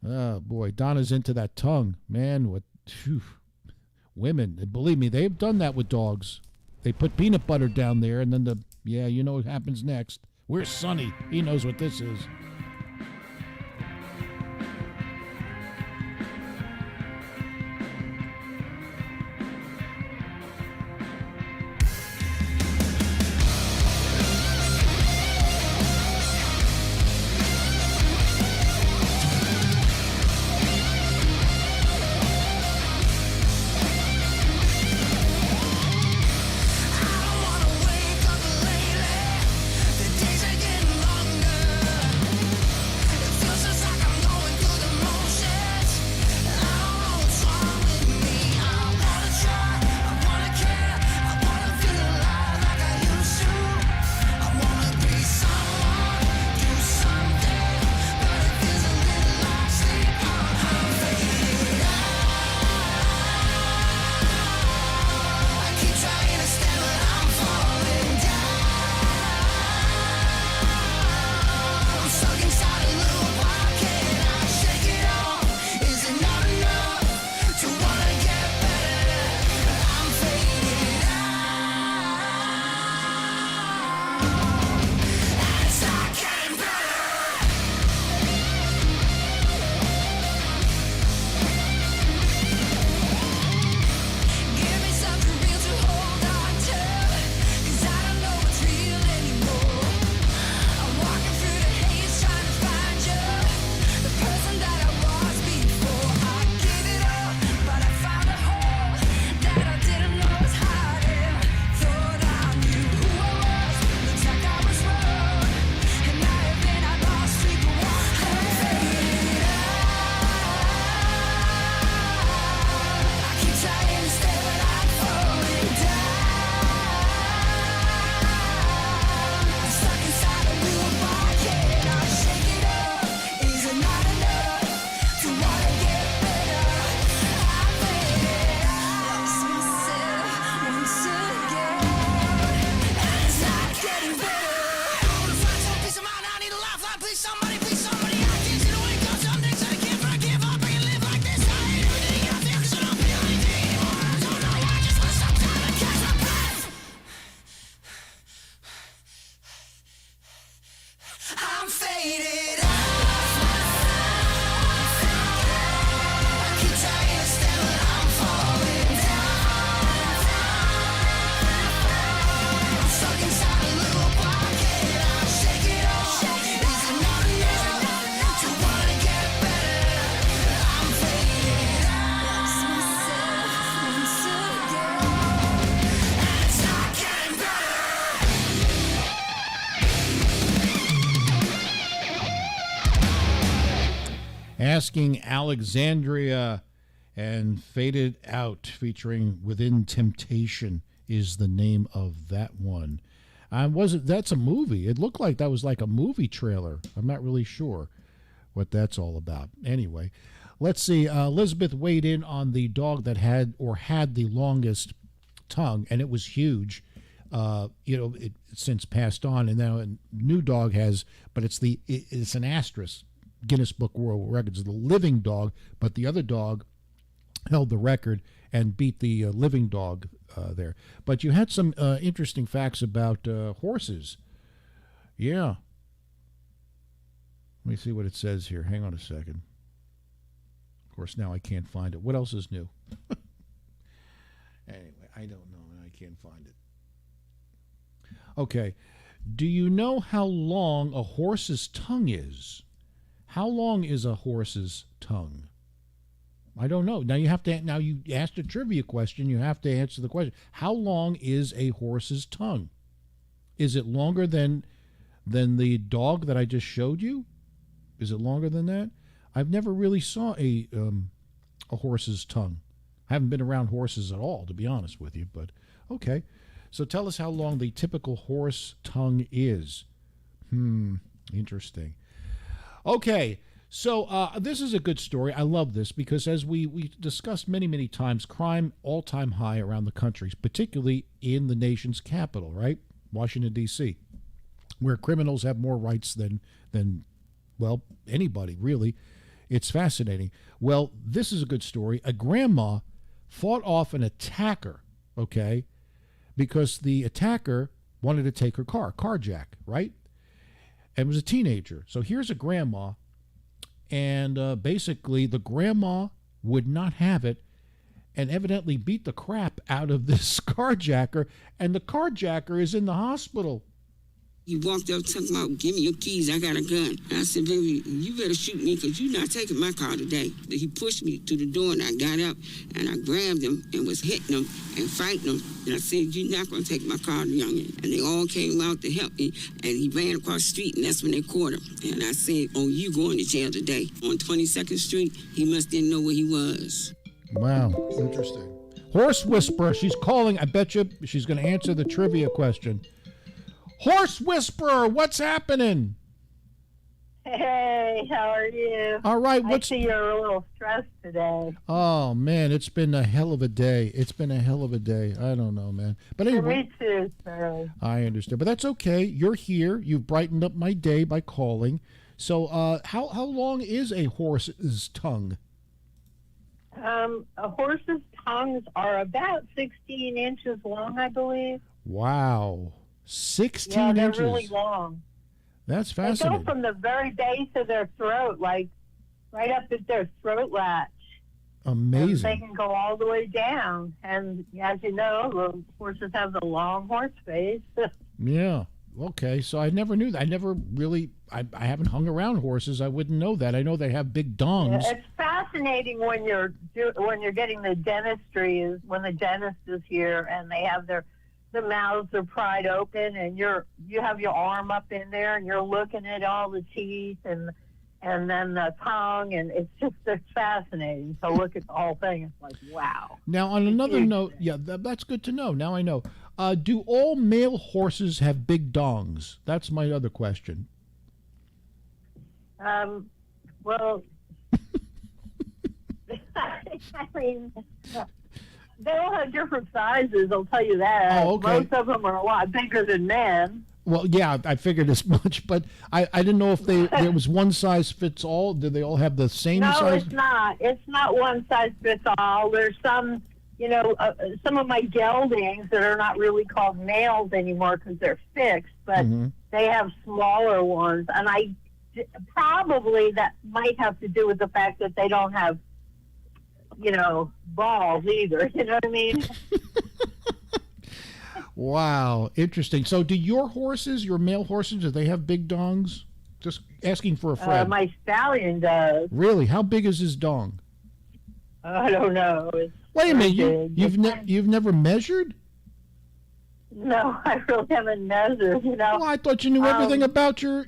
Speaker 12: Oh, boy, Donna's into that tongue. Man, women, believe me, they've done that with dogs. They put peanut butter down there, and then you know what happens next. Where's Sonny? He knows what this is.
Speaker 19: Days are getting longer.
Speaker 12: asking Alexandria, and Faded Out featuring Within Temptation is the name of that one. That's a movie. It looked like that was like a movie trailer. I'm not really sure what that's all about. Anyway, let's see. Elizabeth weighed in on the dog that had the longest tongue, and it was huge. It since passed on, and now a new dog has, but it's an asterisk. Guinness Book World Records, the living dog, but the other dog held the record and beat the living dog there. But you had some interesting facts about horses. Yeah. Let me see what it says here. Hang on a second. Of course, now I can't find it. What else is new? Anyway, I don't know, and I can't find it. Okay. Do you know how long a horse's tongue is? How long is a horse's tongue? I don't know. Now you asked a trivia question. You have to answer the question. How long is a horse's tongue? Is it longer than the dog that I just showed you? Is it longer than that? I've never really saw a horse's tongue. I haven't been around horses at all, to be honest with you. But okay. So tell us how long the typical horse tongue is. Interesting. Okay. So this is a good story. I love this because as we discussed many, many times, crime all-time high around the country, particularly in the nation's capital, right? Washington, D.C., where criminals have more rights than anybody, really. It's fascinating. Well, this is a good story. A grandma fought off an attacker, okay, because the attacker wanted to take her carjack, right? And was a teenager. So here's a grandma. And basically, the grandma would not have it and evidently beat the crap out of this carjacker, and the carjacker is in the hospital.
Speaker 19: He walked up talking about, give me your keys, I got a gun. I said, baby, you better shoot me because you're not taking my car today. He pushed me to the door and I got up and I grabbed him and was hitting him and fighting him. And I said, you're not going to take my car, youngin'. And they all came out to help me and he ran across the street and that's when they caught him. And I said, oh, you going to jail today. On 22nd Street, he must didn't know where he was.
Speaker 12: Wow, interesting. Horse Whisperer, she's calling. I bet you she's going to answer the trivia question. Horse Whisperer, what's happening?
Speaker 11: Hey, how are you?
Speaker 12: All right,
Speaker 11: I see you're a little stressed today.
Speaker 12: Oh, man, it's been a hell of a day. I don't know, man. But anyway.
Speaker 11: Me too, Charlie.
Speaker 12: I understand. But that's okay. You're here. You've brightened up my day by calling. So how long is a horse's tongue?
Speaker 11: A horse's tongues are about 16 inches long, I believe.
Speaker 12: Wow. 16
Speaker 11: yeah, they're
Speaker 12: inches.
Speaker 11: Really long.
Speaker 12: That's fascinating.
Speaker 11: They go from the very base of their throat, like right up at their throat latch.
Speaker 12: Amazing.
Speaker 11: And they can go all the way down. And as you know, the horses have the long horse face.
Speaker 12: Yeah. Okay. So I never knew that. I haven't hung around horses. I wouldn't know that. I know they have big dongs.
Speaker 11: It's fascinating when you're getting the dentistry, is when the dentist is here and they have the mouths are pried open and you have your arm up in there and you're looking at all the teeth and then the tongue, and it's fascinating to look at the whole thing. It's like, wow.
Speaker 12: Now, on another note, yeah, that's good to know. Now I know. Do all male horses have big dongs? That's my other question.
Speaker 11: Well, I mean, they all have different sizes, I'll tell you that.
Speaker 12: Oh, okay.
Speaker 11: Most of them are a lot bigger than men.
Speaker 12: Well, yeah, I figured as much, but I didn't know if there was one size fits all. Do they all have the same size?
Speaker 11: No, it's not. It's not one size fits all. There's some, some of my geldings that are not really called males anymore because they're fixed, but they have smaller ones. And probably that might have to do with the fact that they don't have, balls either. You know what I mean?
Speaker 12: Wow, interesting. So do your male horses, do they have big dongs? Just asking for a friend.
Speaker 11: My stallion does.
Speaker 12: Really? How big is his dong?
Speaker 11: I don't know.
Speaker 12: Wait a minute, you've never measured?
Speaker 11: No, I really haven't measured,
Speaker 12: Well, I thought you knew everything about your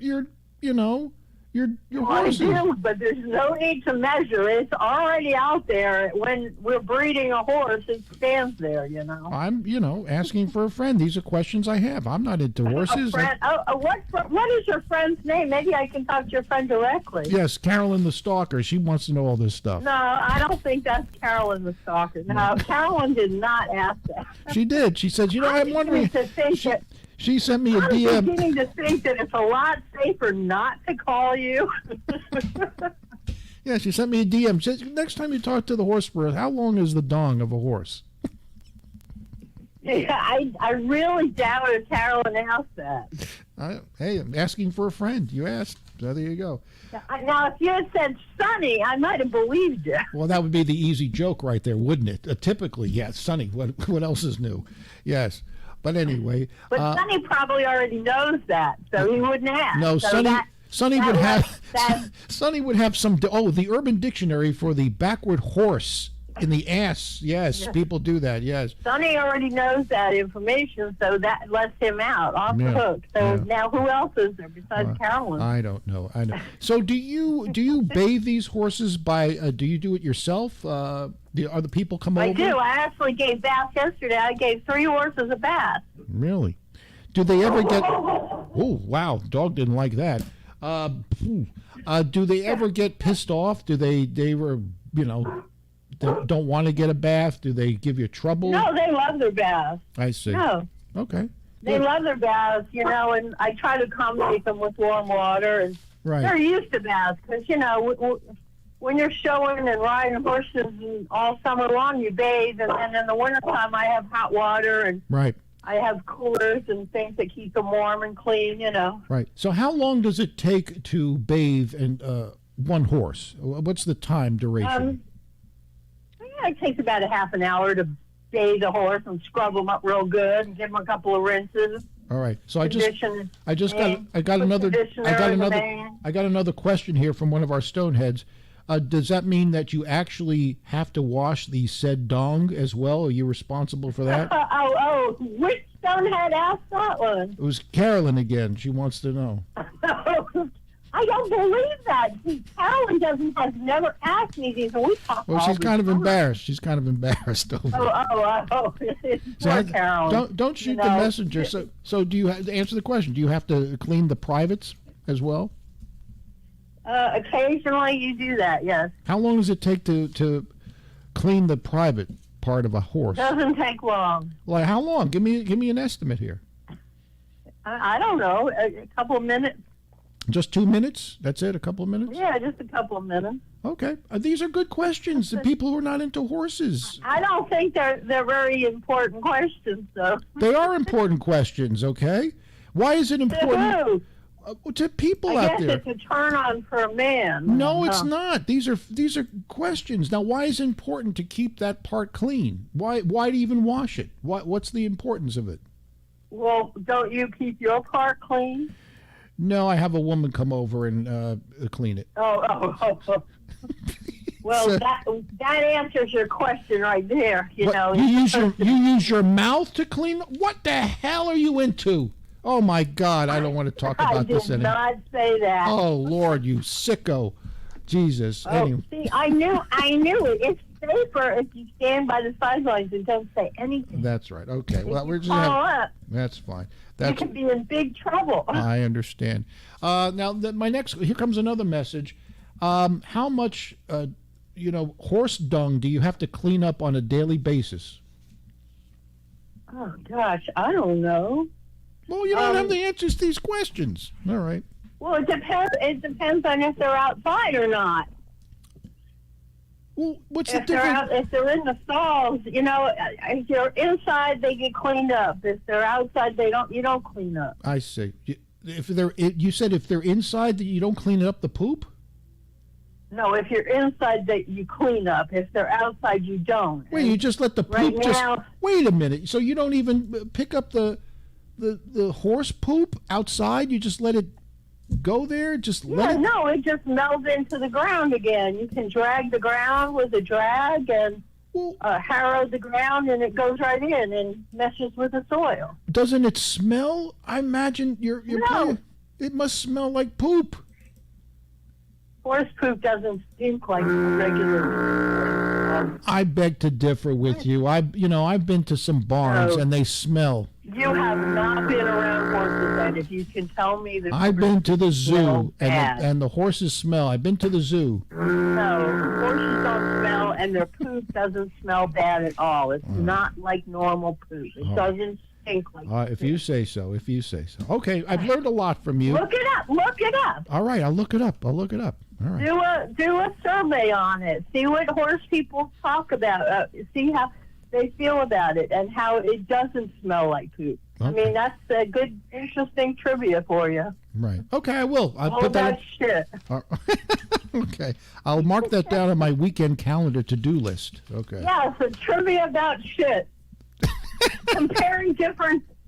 Speaker 12: your
Speaker 11: Well, I
Speaker 12: horses.
Speaker 11: do, but there's no need to measure. It's already out there. When we're breeding a horse, it stands there, you know.
Speaker 12: I'm, asking for a friend. These are questions I have. I'm not into horses.
Speaker 11: Friend, what is your friend's name? Maybe I can talk to your friend directly.
Speaker 12: Yes, Carolyn the Stalker. She wants to know all this stuff.
Speaker 11: No, I don't think that's Carolyn the Stalker. No, Carolyn did not ask that.
Speaker 12: She did. She said, I'm wondering. She sent me a
Speaker 11: I'm
Speaker 12: DM.
Speaker 11: beginning to think that it's a lot safer not to call you.
Speaker 12: Yeah, she sent me a DM. She said, next time you talk to the horse bird, how long is the dong of a horse?
Speaker 11: Yeah, I really doubt if Carolyn asked that.
Speaker 12: Hey, I'm asking for a friend. You asked. So there you go.
Speaker 11: Now, if you had said Sonny, I might have believed you.
Speaker 12: Well, that would be the easy joke right there, wouldn't it? Typically, yes. Sonny, what else is new? Yes. But anyway.
Speaker 11: But Sonny probably already knows that, so he wouldn't ask.
Speaker 12: No,
Speaker 11: so
Speaker 12: Sonny would have Sonny would have some. The Urban Dictionary for the backward horse in the ass. Yes, people do that. Yes.
Speaker 11: Sonny already knows that information, so that lets him out off the hook. So now, who else is there besides Carolyn?
Speaker 12: I don't know. So do you bathe these horses by? Do you do it yourself? Are the people come over?
Speaker 11: I do. I actually gave baths yesterday. I gave 3 horses a bath.
Speaker 12: Really? Do they ever get? Oh wow, dog didn't like that. Do they ever get pissed off? Do they were don't want to get a bath? Do they give you trouble?
Speaker 11: No, they love their baths.
Speaker 12: I see.
Speaker 11: No.
Speaker 12: Okay.
Speaker 11: They love their baths, and I try to accommodate them with warm water, and they're used to baths because, when you're showing and riding horses and all summer long, you bathe, and then in the wintertime I have hot water, and I have coolers and things that keep them warm and clean,
Speaker 12: Right. So how long does it take to bathe one horse? What's the time duration?
Speaker 11: It takes about a half an hour to bathe a horse and scrub them up real good and give them a couple of rinses.
Speaker 12: All right. So I got another question here from one of our stoneheads. Does that mean that you actually have to wash the said dong as well? Are you responsible for that?
Speaker 11: Which stonehead asked that one?
Speaker 12: It was Carolyn again. She wants to know.
Speaker 11: I don't believe that. Carolyn has never asked me these, and we talk.
Speaker 12: Well, she's kind of embarrassed. She's kind of embarrassed over
Speaker 11: it. Poor Carolyn.
Speaker 12: Don't shoot the messenger. So do you have to answer the question? Do you have to clean the privates as well?
Speaker 11: Occasionally, you do that. Yes.
Speaker 12: How long does it take to clean the private part of a horse?
Speaker 11: Doesn't take long.
Speaker 12: Like how long? Give me an estimate here.
Speaker 11: I don't know. A couple of minutes.
Speaker 12: Just 2 minutes? That's it? A couple of minutes?
Speaker 11: Yeah, just a couple of minutes.
Speaker 12: Okay. These are good questions. The people who are not into horses.
Speaker 11: I don't think they're very important questions, though.
Speaker 12: They are important questions, okay? Why is it important? To people out there.
Speaker 11: I guess it's a turn on for a man.
Speaker 12: No, it's not. These are questions. Now, why is it important to keep that part clean? Why to even wash it? What's the importance of it?
Speaker 11: Well, don't you keep your part clean?
Speaker 12: No, I have a woman come over and clean it.
Speaker 11: Oh. Well, so, that answers your question right there. You
Speaker 12: use your mouth to clean. What the hell are you into? Oh my God, I don't want to talk about this anymore.
Speaker 11: I did not say that.
Speaker 12: Oh Lord, you sicko! Jesus. Anyway.
Speaker 11: See, I knew it. It's safer if you stand by the sidelines and don't say anything.
Speaker 12: That's right. Okay.
Speaker 11: If
Speaker 12: well, we're just
Speaker 11: up,
Speaker 12: that's fine.
Speaker 11: You could be in big trouble.
Speaker 12: I understand. Now, here comes another message. How much, horse dung do you have to clean up on a daily basis?
Speaker 11: Oh gosh, I don't know.
Speaker 12: Well, you don't have the answers to these questions. All right.
Speaker 11: Well, it depends. It depends on if they're outside or not.
Speaker 12: Well, what's the difference?
Speaker 11: If they're in the stalls, if you're inside, they get cleaned up. If they're outside, you don't clean up.
Speaker 12: I see. You said if they're inside, that you don't clean up the poop?
Speaker 11: No, if you're inside, that you clean up. If they're outside, you don't.
Speaker 12: Wait, you just let the poop wait a minute. So you don't even pick up the horse poop outside? You just let it go there?
Speaker 11: No, it just melds into the ground again. You can drag the ground with a drag and harrow the ground, and it goes right in and meshes with the soil.
Speaker 12: Doesn't it smell? I imagine you're
Speaker 11: no.
Speaker 12: It must smell like poop.
Speaker 11: horse poop doesn't stink like regular.
Speaker 12: I beg to differ with you. I've been to some barns and they smell.
Speaker 11: You have not been around horses, and if you can tell me that
Speaker 12: I've been to the
Speaker 11: smell
Speaker 12: zoo
Speaker 11: bad.
Speaker 12: and the horses smell. I've been to the zoo.
Speaker 11: No, horses don't smell, and their poop doesn't smell bad at all. It's not like normal poop. It doesn't stink like
Speaker 12: If you say so. Okay, I've learned a lot from you.
Speaker 11: Look it up. Look it up.
Speaker 12: All right, I'll look it up. All right.
Speaker 11: Do a survey on it. See what horse people talk about. See how they feel about it and how it doesn't smell like poop.
Speaker 12: Okay.
Speaker 11: I mean, that's a good, interesting trivia for you.
Speaker 12: Right. Okay, I will. I'll
Speaker 11: All
Speaker 12: put that.
Speaker 11: shit.
Speaker 12: Okay, I'll mark that down on my weekend calendar to-do list. Okay.
Speaker 11: Yeah, so trivia about shit.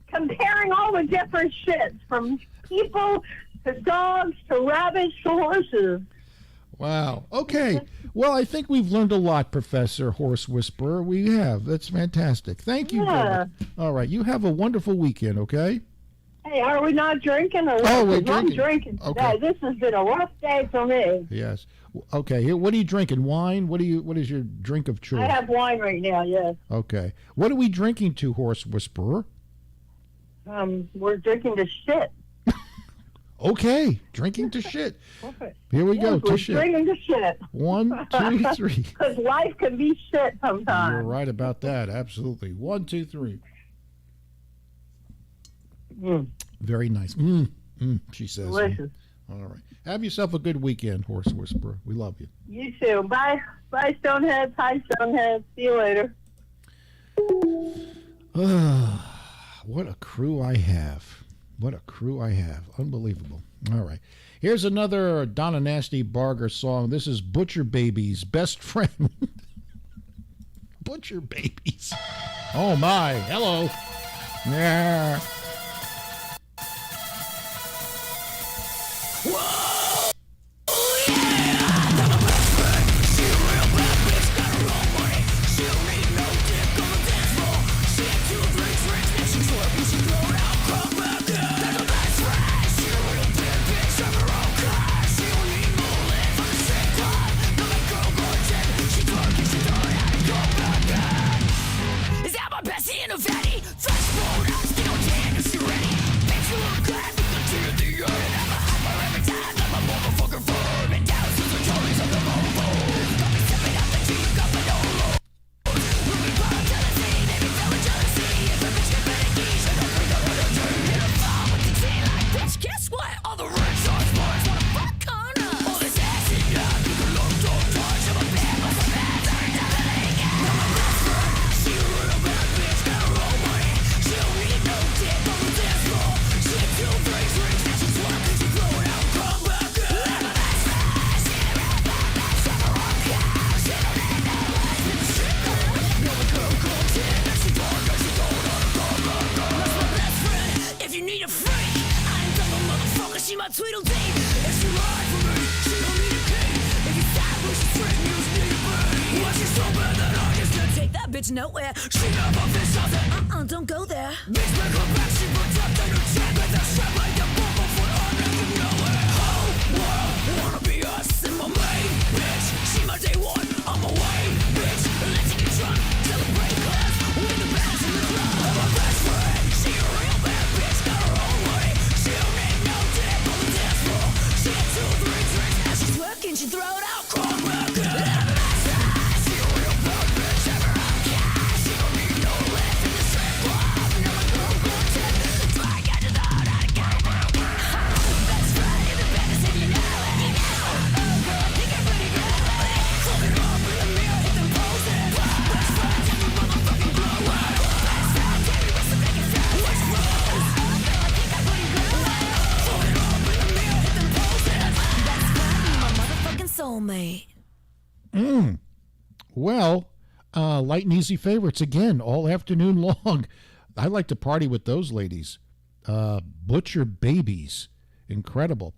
Speaker 11: comparing all the different shits from people to dogs to rabbits to horses.
Speaker 12: Wow. Okay. Well, I think we've learned a lot, Professor Horse Whisperer. We have. That's fantastic. Thank you.
Speaker 11: Yeah.
Speaker 12: All right. You have a wonderful weekend, okay?
Speaker 11: Hey, are we not drinking? Or
Speaker 12: Oh, we're
Speaker 11: I'm
Speaker 12: drinking.
Speaker 11: drinking today.
Speaker 12: Okay.
Speaker 11: This has been a rough day for me.
Speaker 12: Yes. Okay. Here, what are you drinking? Wine? What is your drink of choice?
Speaker 11: I have wine right now, yes.
Speaker 12: Okay. What are we drinking to, Horse Whisperer?
Speaker 11: We're drinking to shit.
Speaker 12: Okay. Drinking to shit.
Speaker 11: Okay.
Speaker 12: Here we go.
Speaker 11: Yes,
Speaker 12: To
Speaker 11: we're
Speaker 12: shit.
Speaker 11: drinking to shit.
Speaker 12: 1, 2, 3.
Speaker 11: Because life can be shit sometimes.
Speaker 12: You're right about that. Absolutely. 1, 2, 3. Very nice. She says.
Speaker 11: Delicious.
Speaker 12: All right. Have yourself a good weekend, Horse Whisperer. We love you.
Speaker 11: You too. Bye. Bye, Stoneheads. Hi, Stoneheads. See you later.
Speaker 12: What a crew I have. Unbelievable. All right. Here's another Donna Nasty Barger song. This is Butcher Baby's Best Friend. Butcher Babies. Oh, my. Hello. Yeah.
Speaker 18: Is that my bestie in a fatty? Fresh bone, I'm still tan, if you're ready. Makes you look glad we continue the year. And I'm a hyper every time, I'm a motherfucker firm. And down to the Charlies of the Momo. Got me stepping out the deep, got my no low. Moving proud jealousy, they be feeling jealousy. If a bitch get better geese, I don't bring the energy. Hit a bomb with the tea like, bitch, guess what? All the red shots, boys, wanna fuck on us. All this acid, yeah, you can look, don't touch. I'm a bad, I'm a bad, I'm doubling out. I'm a best friend, she a real bad bitch, got her own money. She don't need no dick on the dance floor. She had 2 drinks, now she's working, she throw it out, come back in. I'm a best friend, she a real bad bitch, got her own car. She don't need no life in the shit. No one girl comes in, and she dark, and she don't know how to come back in. That's my best friend, if you need a freak, I ain't double motherfucker, she my Tweedledee. If she lied for me, she don't need a key. If you stab her, she's straight, you just need a bee. Well, she's so bad that I just can't take that bitch nowhere. She never fish out there, don't go there. Bitch, make her back, she protected her check. With that strap like a bumper foot on nothing nowhere. Whole world wanna be us and my main bitch. She my day one, I'm away, bitch. Let's get drunk, celebrate class. With the bands in the club, I'm a best friend. She a real bad bitch, got her own way. She don't need no dick on the dance floor. She had 2, 3 drinks, now she's working, she throw it out, come back in. I'm a best friend, she a real bad bitch, have her own cash. She don't need no lift in the strip club. Now my girl going to try get to the hood, I got it. Best friend, you're the best if you know it. Oh girl, I think I'm pretty good at it. Close it up in the mirror, hit them poses. Best friend, tell me motherfucking blow it. Best friend, tell me what's the biggest thing. What's rose? Oh girl, I think I'm pretty good at it. Close it up in the mirror, hit them poses. Best friend, you my motherfucking soulmate.
Speaker 12: Well, light and easy favorites again all afternoon long. I like to party with those ladies. Butcher Babies. Incredible.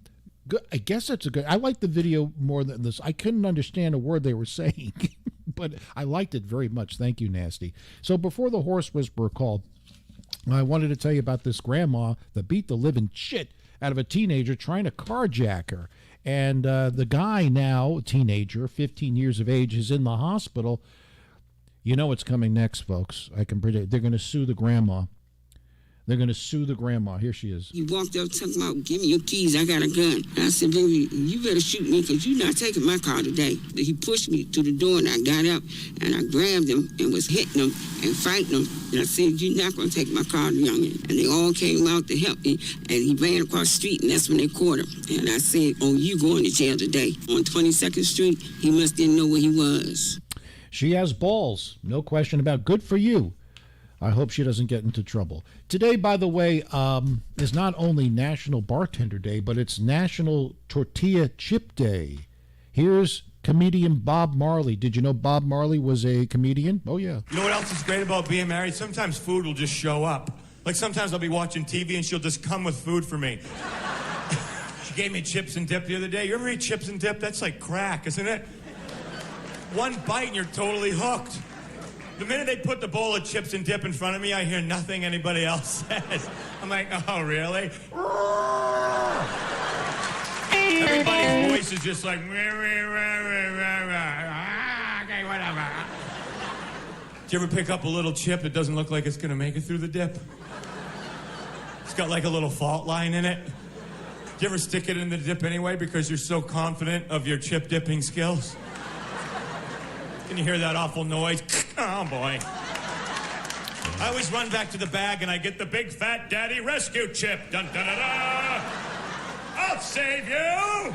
Speaker 12: Good. I guess that's a good. I like the video more than this. I couldn't understand a word they were saying, but I liked it very much. Thank you, Nasty. So before the Horse Whisperer called, I wanted to tell you about this grandma that beat the living shit out of a teenager trying to carjack her. and the guy now, teenager, 15 years of age, is in the hospital. You know what's coming next, folks. I can predict. They're going to sue the grandma. They're going to sue the grandma. Here she is.
Speaker 19: He walked up talking about, give me your keys, I got a gun. I said, baby, you better shoot me because you're not taking my car today. He pushed me to the door and I got up and I grabbed him and was hitting him and fighting him. And I said, you're not going to take my car, youngin'. And they all came out to help me. And he ran across the street and that's when they caught him. And I said, oh, you going to jail today. On 22nd Street, he must didn't know where he was.
Speaker 12: She has balls. No question about it. Good for you. I hope she doesn't get into trouble. Today, by the way, is not only National Bartender Day, but it's National Tortilla Chip Day. Here's comedian Bob Marley. Did you know Bob Marley was a comedian? Oh, yeah.
Speaker 20: You know what else is great about being married? Sometimes food will just show up. Like sometimes I'll be watching TV and she'll just come with food for me. She gave me chips and dip the other day. You ever eat chips and dip? That's like crack, isn't it? One bite and you're totally hooked. The minute they put the bowl of chips and dip in front of me, I hear nothing anybody else says. I'm like, oh, really? Everybody's voice is just like, okay, whatever. Do you ever pick up a little chip that doesn't look like it's going to make it through the dip? It's got like a little fault line in it. Do you ever stick it in the dip anyway because you're so confident of your chip dipping skills? Can you hear that awful noise? Oh, boy. I always run back to the bag and I get the big fat daddy rescue chip. Dun, dun, dun, dun. I'll save you.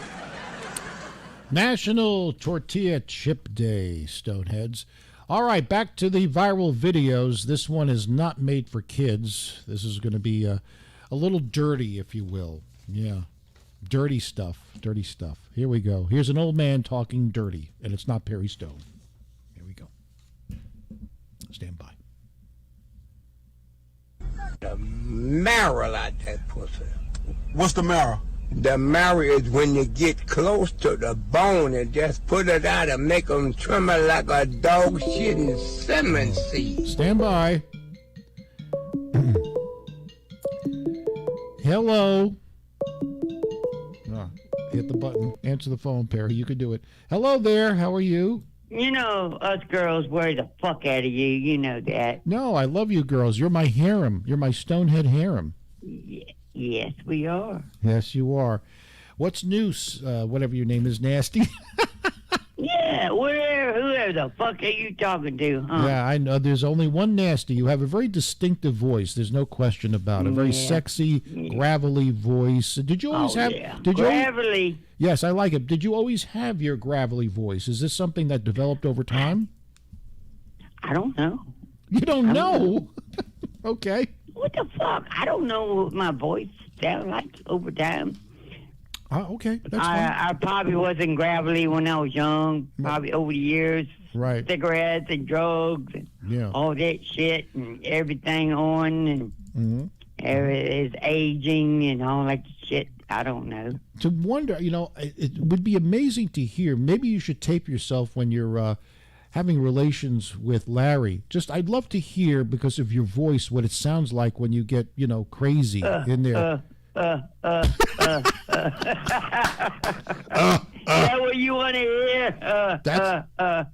Speaker 12: National Tortilla Chip Day, Stoneheads. All right, back to the viral videos. This one is not made for kids. This is going to be a little dirty, if you will. Yeah, dirty stuff, dirty stuff. Here we go. Here's an old man talking dirty, and it's not Perry Stone. Stand by.
Speaker 21: The marrow out that pussy.
Speaker 22: What's the marrow?
Speaker 21: The marrow is when you get close to the bone and just put it out and make them tremor like a dog shitting cinnamon seed.
Speaker 12: Stand by. Hello. Oh, hit the button. Answer the phone, Perry. You could do it. Hello there. How are you?
Speaker 2: You know, us girls worry the fuck out of you. You know that.
Speaker 12: No, I love you girls. You're my harem. You're my Stonehead harem.
Speaker 2: Yes, we are.
Speaker 12: Yes, you are. What's new, whatever your name is, Nasty?
Speaker 2: Yeah, whoever the fuck are you talking to, huh?
Speaker 12: Yeah, I know. There's only one Nasty. You have a very distinctive voice. There's no question about it. A very sexy, gravelly voice. Did you always have...
Speaker 2: Yeah.
Speaker 12: Did
Speaker 2: gravelly.
Speaker 12: You, yes, I like it. Did you always have your gravelly voice? Is this something that developed over time?
Speaker 2: I don't know.
Speaker 12: You don't know? Okay.
Speaker 2: What the fuck? I don't know what my voice sounds like over time.
Speaker 12: Okay, that's fine.
Speaker 2: I probably wasn't gravelly when I was young. Probably over the years.
Speaker 12: Right.
Speaker 2: Cigarettes and drugs and all that shit and everything on and it's aging and all that shit. I don't know.
Speaker 12: To wonder, you know, it would be amazing to hear. Maybe you should tape yourself when you're having relations with Larry. Just, I'd love to hear, because of your voice, what it sounds like when you get, you know, crazy in there.
Speaker 2: Is that what you want to hear?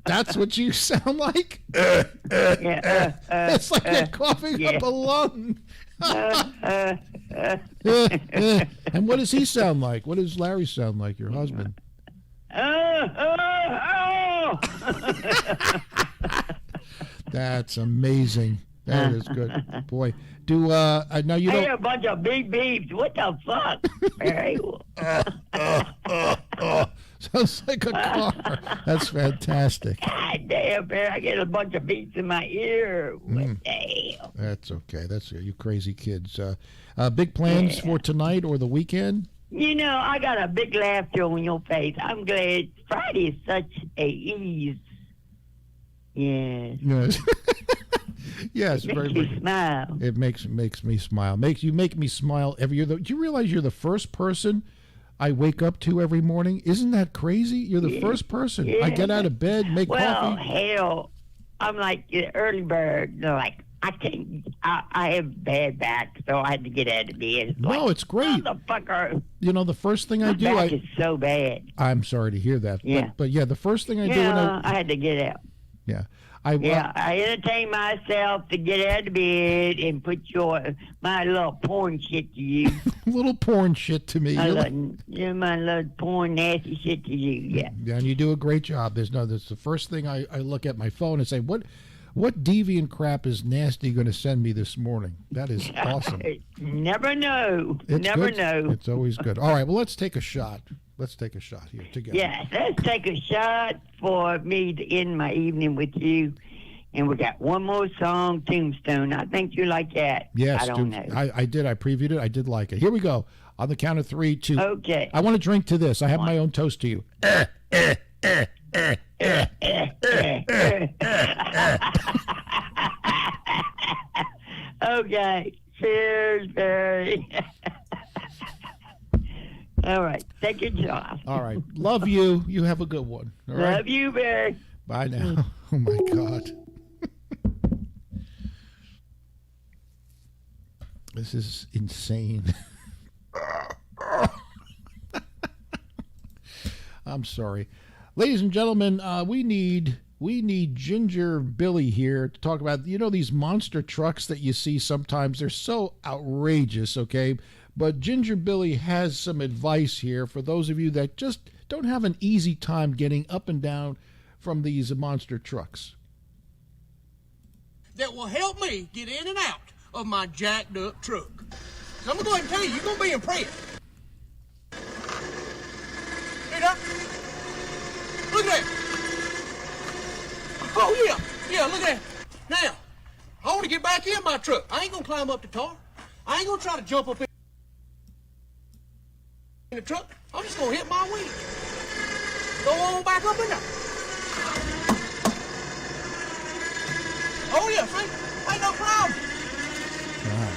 Speaker 12: That's what you sound like? It's like you're coughing up a lung. And what does he sound like? What does Larry sound like, your husband? That's amazing. That is good. Boy, now you don't...
Speaker 2: Hey, a bunch of big beeps. What the fuck?
Speaker 12: Sounds like a car. That's fantastic.
Speaker 2: God damn, man. I get a bunch of beeps in my ear. What the hell?
Speaker 12: That's okay. That's you crazy kids. Big plans for tonight or the weekend?
Speaker 2: You know, I got a big laughter on your face. I'm glad Friday is such a ease.
Speaker 12: Yes. Yes,
Speaker 2: it makes you smile.
Speaker 12: It makes me smile. You make me smile every year. Do you realize you're the first person I wake up to every morning? Isn't that crazy? You're the first person. I get out of bed, make coffee.
Speaker 2: Well, hell, I'm like the early bird. Like I can't. I have bad back, so I had to get out of bed.
Speaker 12: No, it's great.
Speaker 2: Motherfucker.
Speaker 12: You know, the first thing I do,
Speaker 2: back is so bad.
Speaker 12: I'm sorry to hear that.
Speaker 2: Yeah.
Speaker 12: But yeah, the first thing I do when
Speaker 2: I had to get out.
Speaker 12: Yeah.
Speaker 2: I entertain myself to get out of bed and put my little porn shit to you.
Speaker 12: Little porn shit to me.
Speaker 2: My little porn nasty shit to you. Yeah.
Speaker 12: Yeah, and you do a great job. That's the first thing I look at my phone and say, what deviant crap is Nasty going to send me this morning? That is awesome.
Speaker 2: Never know.
Speaker 12: It's
Speaker 2: Never
Speaker 12: good.
Speaker 2: know.
Speaker 12: It's always good. All right, well, let's take a shot. Let's take a shot here together.
Speaker 2: Yeah, let's take a shot for me to end my evening with you. And we got one more song, Tombstone. I think you like that.
Speaker 12: Yes,
Speaker 2: I don't know.
Speaker 12: I did. I previewed it. I did like it. Here we go. On the count of 3, 2.
Speaker 2: Okay.
Speaker 12: I want to drink to this. I have my own toast to you.
Speaker 2: Okay. Cheers, Barry. All right. Take your job.
Speaker 12: All right. Love you. You have a good one. All right?
Speaker 2: Love you, Barry.
Speaker 12: Bye now. Oh, my God. This is insane. I'm sorry. Ladies and gentlemen, we need Ginger Billy here to talk about, these monster trucks that you see sometimes. They're so outrageous, okay? But Ginger Billy has some advice here for those of you that just don't have an easy time getting up and down from these monster trucks.
Speaker 3: That will help me get in and out of my jacked up truck. So I'm going to go ahead and tell you, you're going to be impressed. Here, Doc. Look at that. Oh, yeah, look at that. Now, I want to get back in my truck. I ain't going to climb up the tar. I ain't going to try to jump up in the truck. I'm just going to hit my wheel. Go on back up in there. Oh, yeah, see? Ain't no problem.
Speaker 12: Wow.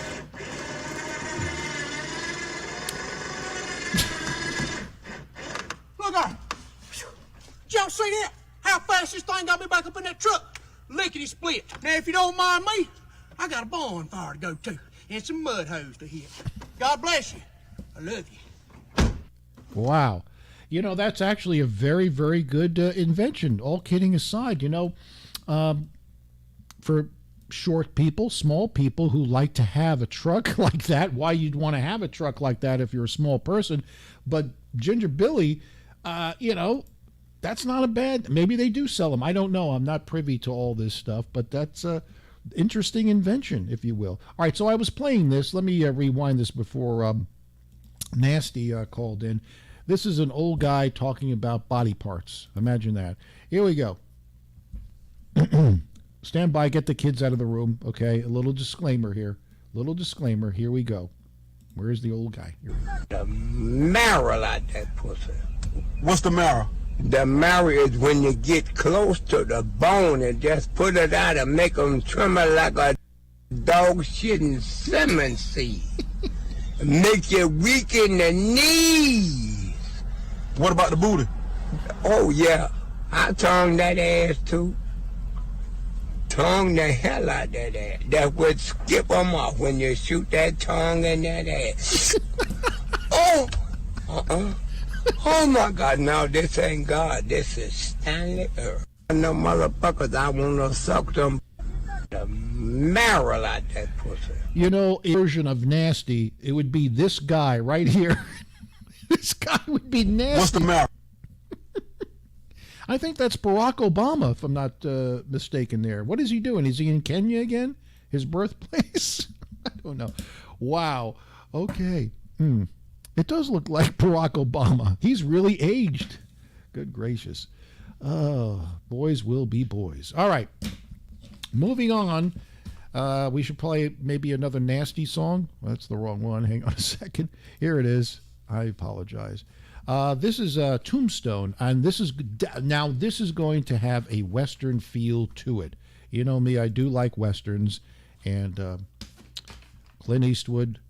Speaker 3: Look out. Did y'all see that? How fast this thing got me back up in that truck? Lickety split. Now, if you don't mind me, I got a bonfire to go to and some mud hose to hit. God bless you. I love you.
Speaker 12: Wow. That's actually a very, very good invention, all kidding aside. For short people, small people who like to have a truck like that, why you'd want to have a truck like that if you're a small person. But Ginger Billy, that's not a bad, maybe they do sell them. I don't know. I'm not privy to all this stuff, but that's a interesting invention, if you will. All right, so I was playing this. Let me rewind this before Nasty called in. This is an old guy talking about body parts. Imagine that. Here we go. Stand by, get the kids out of the room, okay? A little disclaimer here. Here we go. Where's the old guy?
Speaker 21: The marrow out that pussy.
Speaker 22: What's the marrow?
Speaker 21: The marrow is when you get close to the bone and just put it out and make them tremor like a dog shitting cinnamon seed. Make you weak in the knees.
Speaker 22: What about the booty?
Speaker 21: Oh, yeah. I tongue that ass, too. Tongue the hell out that ass. That would skip them off when you shoot that tongue in that ass. Oh! Oh, my God. No, this ain't God. This is Stanley Earth. No motherfuckers, I want to suck them the marrow out that pussy.
Speaker 12: A version of Nasty, it would be this guy right here. This guy would be Nasty.
Speaker 22: What's the marrow?
Speaker 12: I think that's Barack Obama, if I'm not mistaken there. What is he doing? Is he in Kenya again? His birthplace? I don't know. Wow. Okay. It does look like Barack Obama. He's really aged. Good gracious. Oh, boys will be boys. All right. Moving on. We should play maybe another Nasty song. That's the wrong one. Hang on a second. Here it is. I apologize. This is Tombstone, and this is going to have a Western feel to it. You know me, I do like Westerns, and Clint Eastwood,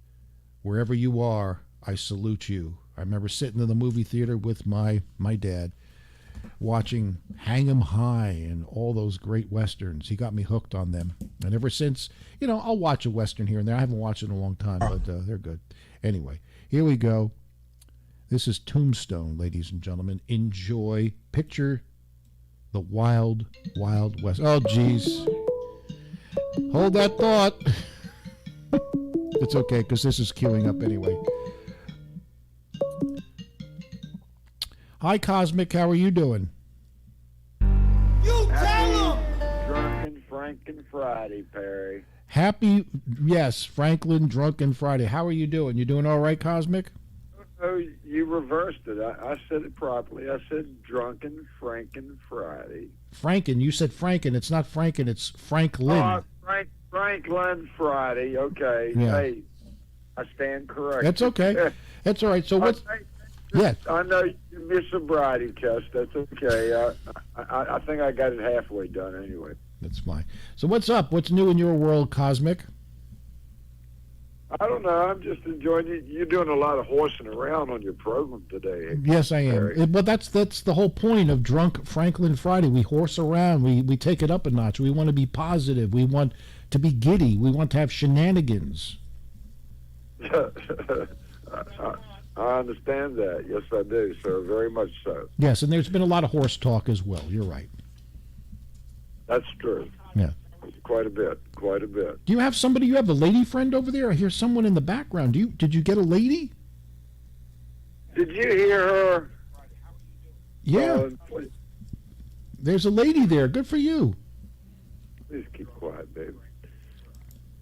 Speaker 12: wherever you are, I salute you. I remember sitting in the movie theater with my dad, watching Hang 'em High and all those great westerns. He got me hooked on them, and ever since, I'll watch a western here and there. I haven't watched it in a long time, but they're good. Anyway, here we go. This is Tombstone, ladies and gentlemen. Enjoy. Picture the wild, wild west. Oh, geez. Hold that thought. It's okay, because this is queuing up anyway. Hi, Cosmic. How are you doing?
Speaker 4: You tell him! Drunken Franken Friday, Perry.
Speaker 12: Happy, yes, Franklin Drunken Friday. How are you doing? You doing all right, Cosmic?
Speaker 4: Oh, you reversed it. I said it properly. I said Drunken Franken Friday.
Speaker 12: Franken. You said Franken. It's not Franken. It's Franklin.
Speaker 4: Franklin Friday. Okay.
Speaker 12: Yeah.
Speaker 4: Hey, I stand corrected.
Speaker 12: That's okay. That's all right. So what's... Yes.
Speaker 4: I know you missed a sobriety test. That's okay. I think I got it halfway done anyway.
Speaker 12: That's fine. So what's up? What's new in your world, Cosmic?
Speaker 4: I don't know. I'm just enjoying it. You're doing a lot of horsing around on your program today.
Speaker 12: Yes, I am. But that's the whole point of Drunk Franklin Friday. We horse around. We take it up a notch. We want to be positive. We want to be giddy. We want to have shenanigans.
Speaker 4: I understand that. Yes, I do, sir. Very much so.
Speaker 12: Yes, and there's been a lot of horse talk as well. You're right.
Speaker 4: That's true.
Speaker 12: Yeah.
Speaker 4: Quite a bit. Quite a bit.
Speaker 12: Do you have somebody? You have a lady friend over there? I hear someone in the background. Did you get a lady?
Speaker 4: Did you hear her?
Speaker 12: Yeah. There's a lady there. Good for you.
Speaker 4: Please keep quiet, baby.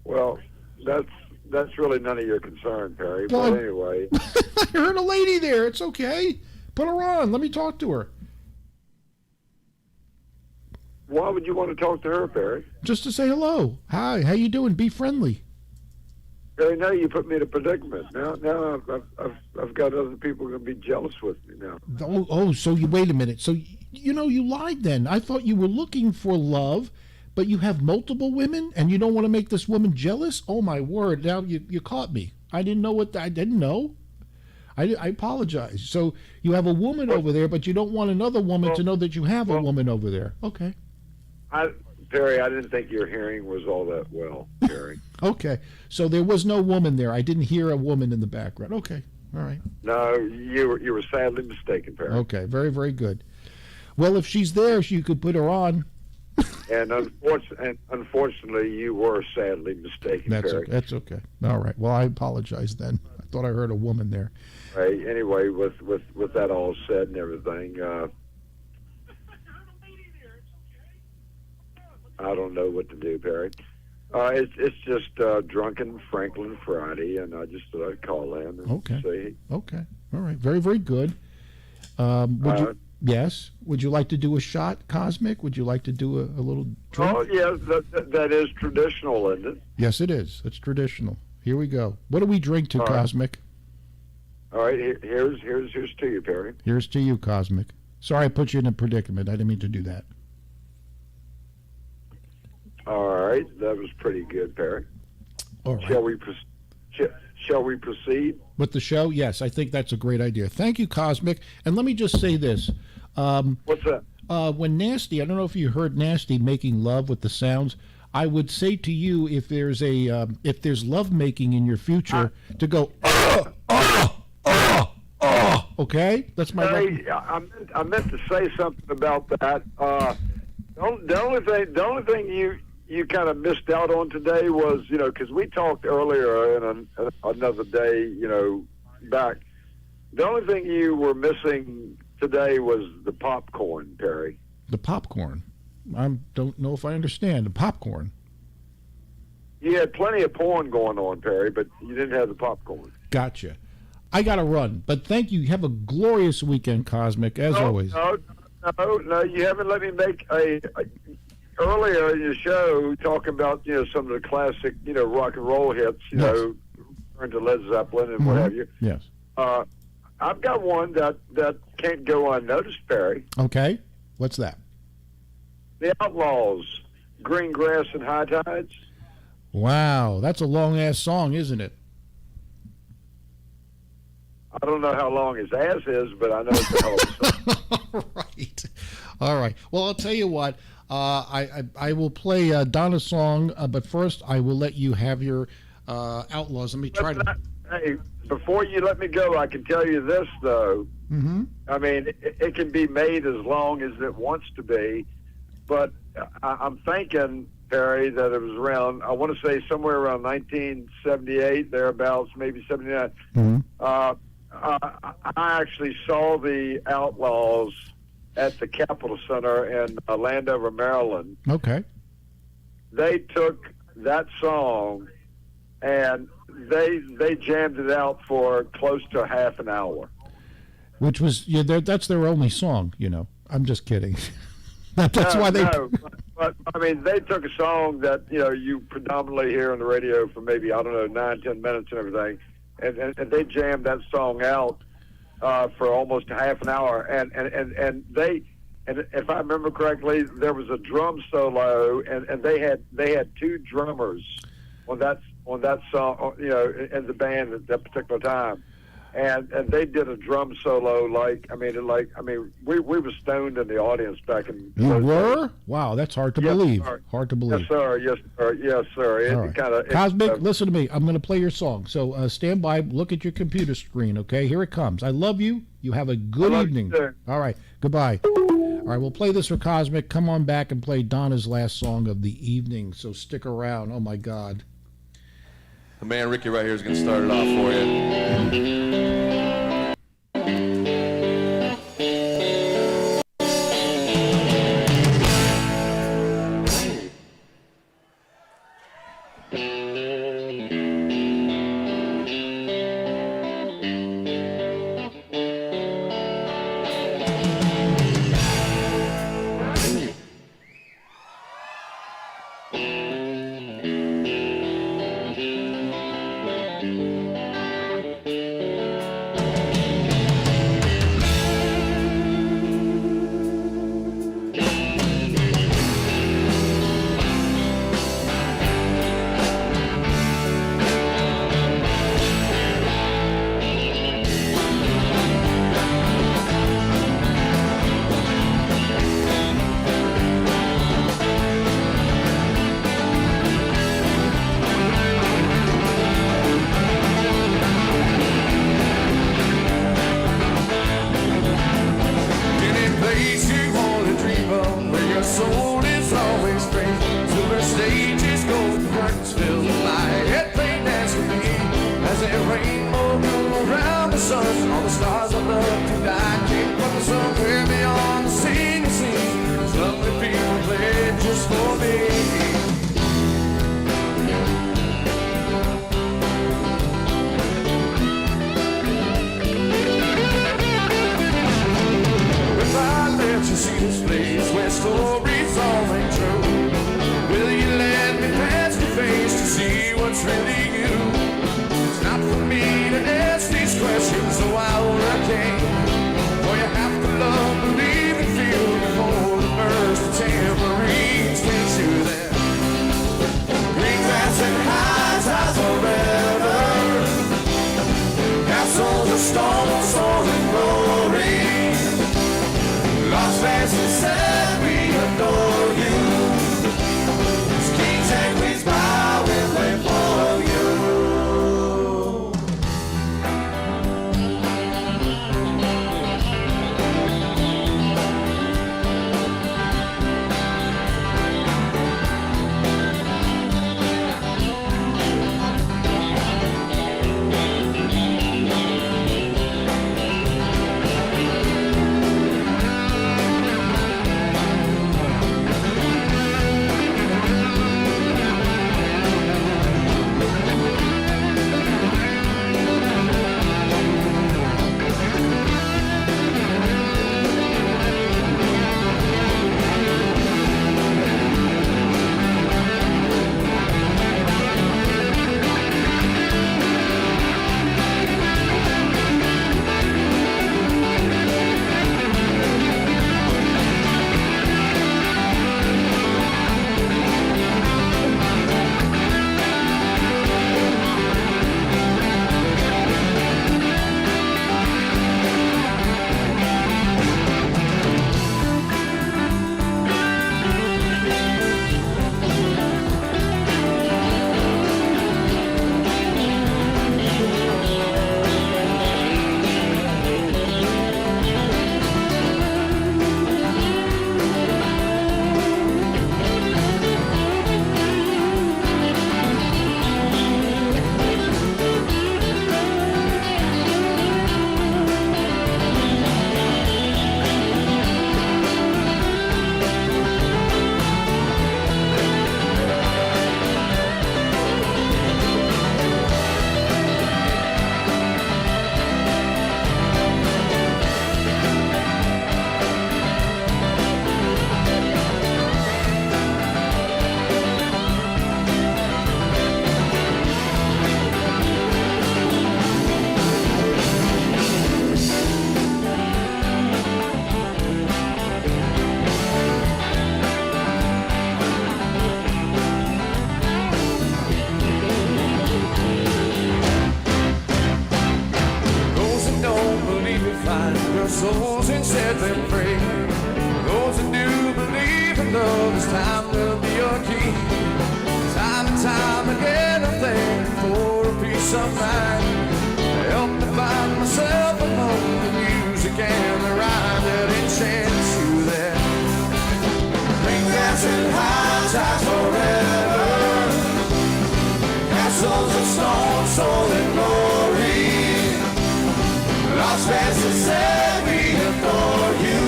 Speaker 4: Well, that's really none of your concern, Perry.
Speaker 12: Well,
Speaker 4: but anyway.
Speaker 12: I heard a lady there. It's okay. Put her on. Let me talk to her.
Speaker 4: Why would you want to talk to her, Perry?
Speaker 12: Just to say hello. Hi. How you doing? Be friendly.
Speaker 4: Perry, now you put me in a predicament. Now I've got other people going to be jealous with me now.
Speaker 12: So you wait a minute. So you lied then. I thought you were looking for love, but you have multiple women and you don't want to make this woman jealous? Oh my word. Now you caught me. I didn't know I didn't know. I apologize. So you have a woman over there, but you don't want another woman to know that you have a woman over there. Okay.
Speaker 4: Perry, I didn't think your hearing was all that well, Perry.
Speaker 12: Okay. So there was no woman there. I didn't hear a woman in the background. Okay. All right.
Speaker 4: No, you were sadly mistaken, Perry.
Speaker 12: Okay. Very, very good. Well, if she's there, you could put her on.
Speaker 4: And unfortunately, you were sadly mistaken, Perry.
Speaker 12: That's okay. All right. Well, I apologize then. I thought I heard a woman there.
Speaker 4: Right. Anyway, with that all said and everything, I don't know what to do, Perry. It's just Drunken Franklin Friday, and I just thought I'd call in and say.
Speaker 12: Okay. All right. Very, very good. Yes. Would you like to do a shot, Cosmic? Would you like to do a little drink?
Speaker 4: Oh, yes. That is traditional, isn't it?
Speaker 12: Yes, it is. It's traditional. Here we go. What do we drink to, Cosmic?
Speaker 4: All right. Here's to you, Perry.
Speaker 12: Here's to you, Cosmic. Sorry I put you in a predicament. I didn't mean to do that.
Speaker 4: All right. That was pretty good, Perry.
Speaker 12: All right.
Speaker 4: Shall we proceed?
Speaker 12: With the show? Yes, I think that's a great idea. Thank you, Cosmic. And let me just say this.
Speaker 4: What's that?
Speaker 12: When Nasty, I don't know if you heard Nasty making love with the sounds. I would say to you, if there's love making in your future, to go, okay? That's my.
Speaker 4: I meant to say something about that. The only thing you kind of missed out on today was, because we talked earlier in another day, back. The only thing you were missing today was the popcorn, Perry.
Speaker 12: The popcorn? I don't know if I understand. The popcorn?
Speaker 4: You had plenty of porn going on, Perry, but you didn't have the popcorn.
Speaker 12: Gotcha. I got to run, but thank you. Have a glorious weekend, Cosmic, as always.
Speaker 4: No, you haven't let me make earlier in your show talking about some of the classic rock and roll hits, turn to Led Zeppelin and what have you.
Speaker 12: Yes.
Speaker 4: I've got one that can't go unnoticed, Perry.
Speaker 12: Okay. What's that?
Speaker 4: The Outlaws, Green Grass and High Tides.
Speaker 12: Wow, that's a long ass song, isn't it?
Speaker 4: I don't know how long his ass is, but I know it's a hell of a song.
Speaker 12: Right. All right. Well, I'll tell you what. I will play Donna's song, but first I will let you have your Outlaws. Let me try to.
Speaker 4: Hey, before you let me go, I can tell you this though.
Speaker 12: Mm-hmm.
Speaker 4: I mean, it can be made as long as it wants to be, but I'm thinking, Perry, that it was around, I want to say somewhere around 1978, thereabouts, maybe 79.
Speaker 12: Mm-hmm.
Speaker 4: I actually saw the Outlaws at the Capitol Center in Landover, Maryland.
Speaker 12: Okay.
Speaker 4: They took that song and they jammed it out for close to half an hour.
Speaker 12: Which was that's their only song. I'm just kidding. That's why they.
Speaker 4: No, but I mean, they took a song that you predominantly hear on the radio for maybe 9-10 minutes and everything, and they jammed that song out for almost a half an hour, and if I remember correctly, there was a drum solo, and they had two drummers on that song, in the band at that particular time. And they did a drum solo we were stoned in the audience back in.
Speaker 12: You were? Wow, that's hard to believe.
Speaker 4: Sir.
Speaker 12: Hard to believe.
Speaker 4: Yes, sir. Yes, sir. Yes, sir.
Speaker 12: All right. Cosmic, listen to me. I'm going to play your song. So stand by. Look at your computer screen. Okay, here it comes. I love you. You have a good evening. All right. Goodbye. All right, we'll play this for Cosmic. Come on back and play Donna's last song of the evening. So stick around. Oh my God.
Speaker 5: The man Ricky right here is going to start it off for you.
Speaker 9: souls and set them free. Those that do believe in love, it's time to be a king. Time and time again, I'm thankful for a peace of mind. Help me find myself among the music and the rhyme that enchants you there. Ring dancing high times forever. Castles of stone, soul and glory. Lost fences set we adore you.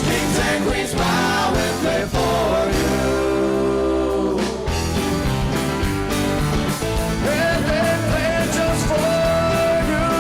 Speaker 9: Kings and queens bow and play for you. And they play just for you.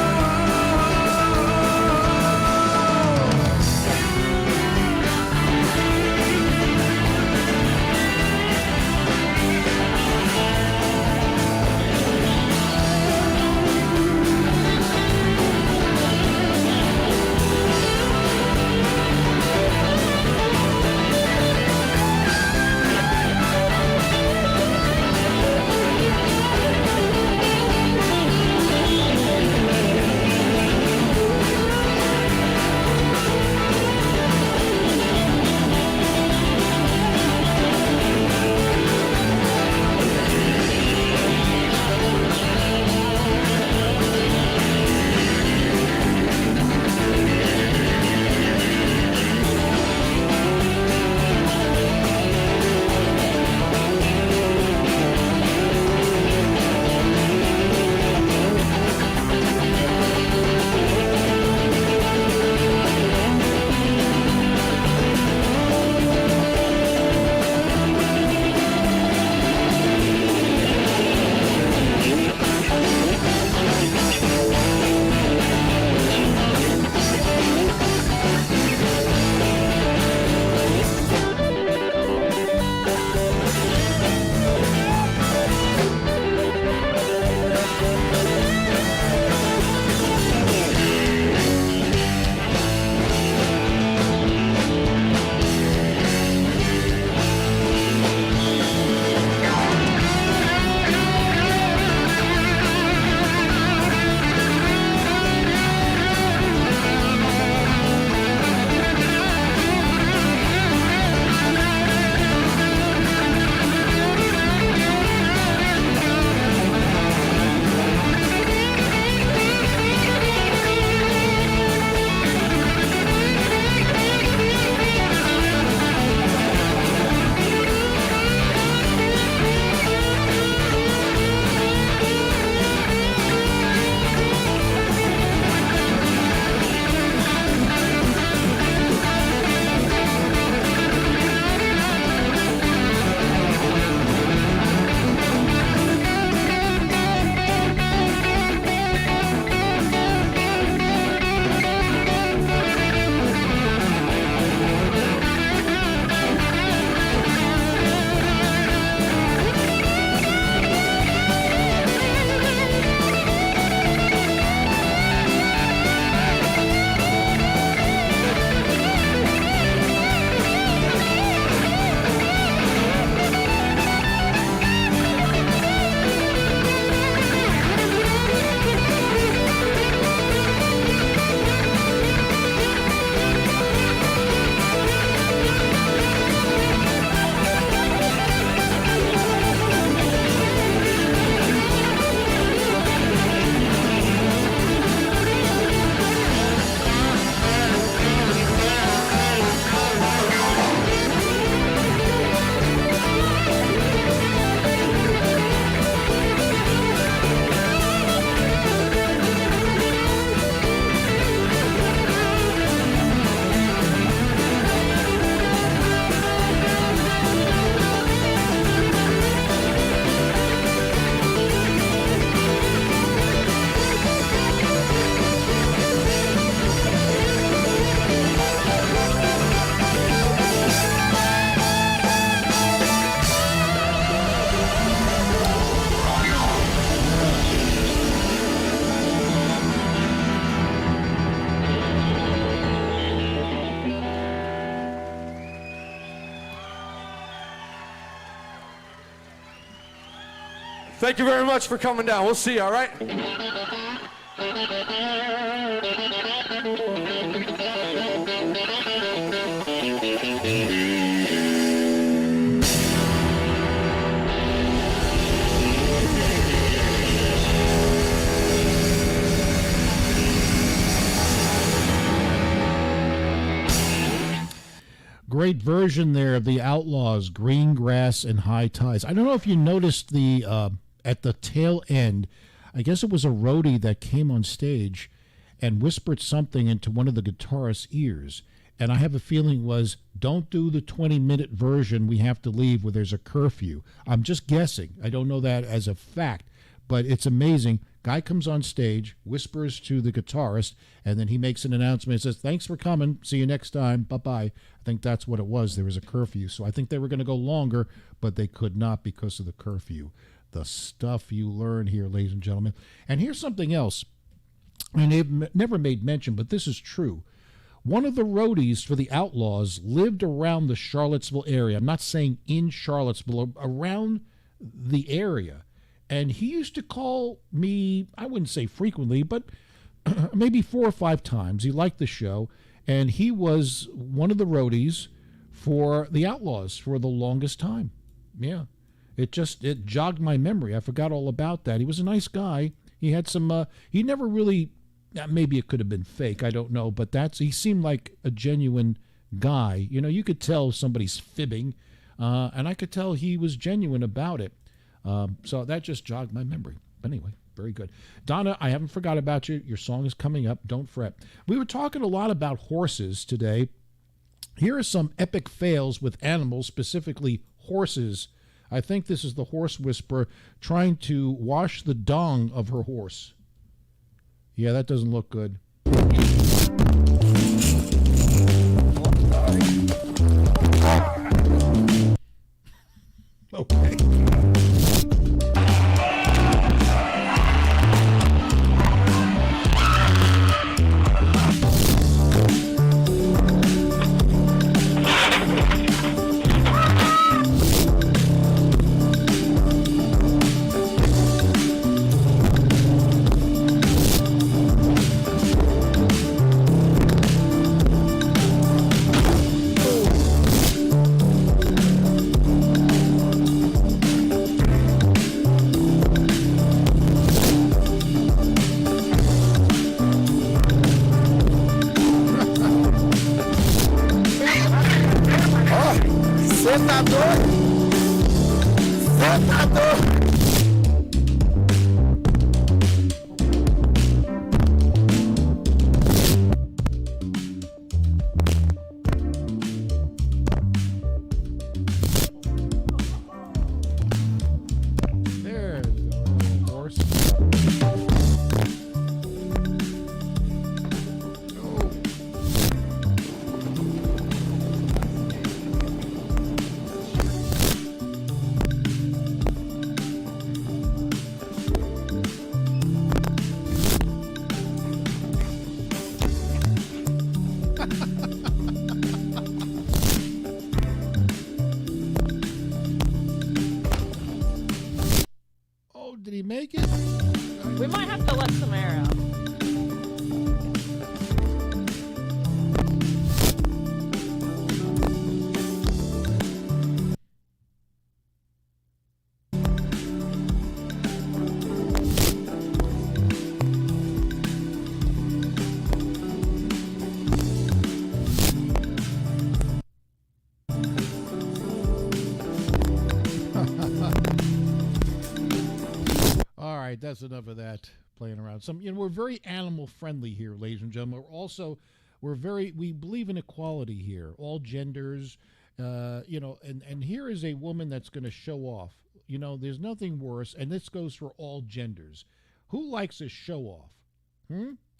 Speaker 5: Thank you very much for coming down. We'll see you, all right?
Speaker 12: Great version there of the Outlaws, Green Grass and High Ties. I don't know if you noticed the at the tail end, I guess it was a roadie that came on stage and whispered something into one of the guitarist's ears. And I have a feeling was, don't do the 20-minute version, we have to leave where there's a curfew. I'm just guessing. I don't know that as a fact, but it's amazing. Guy comes on stage, whispers to the guitarist, and then he makes an announcement and says, thanks for coming. See you next time. Bye-bye. I think that's what it was. There was a curfew. So I think they were going to go longer, but they could not because of the curfew. The stuff you learn here, ladies and gentlemen. And here's something else. And they've never made mention, but this is true. One of the roadies for the Outlaws lived around the Charlottesville area. I'm not saying in Charlottesville, around the area. And he used to call me, I wouldn't say frequently, but maybe 4 or 5 times. He liked the show. And he was one of the roadies for the Outlaws for the longest time. Yeah. It jogged my memory. I forgot all about that. He was a nice guy. He had some, he never really, maybe it could have been fake, I don't know, but he seemed like a genuine guy. You know, you could tell somebody's fibbing, and I could tell he was genuine about it. So that just jogged my memory. But anyway, very good. Donna, I haven't forgot about you. Your song is coming up. Don't fret. We were talking a lot about horses today. Here are some epic fails with animals, specifically horses. I think this is the horse whisperer trying to wash the dong of her horse. Yeah, that doesn't look good. Okay. Did he make it?
Speaker 7: We might have to let some air out.
Speaker 12: That's enough of that playing around. We're very animal friendly here, ladies and gentlemen. We believe in equality here, all genders. And here is a woman that's going to show off. There's nothing worse, and this goes for all genders. Who likes a show off?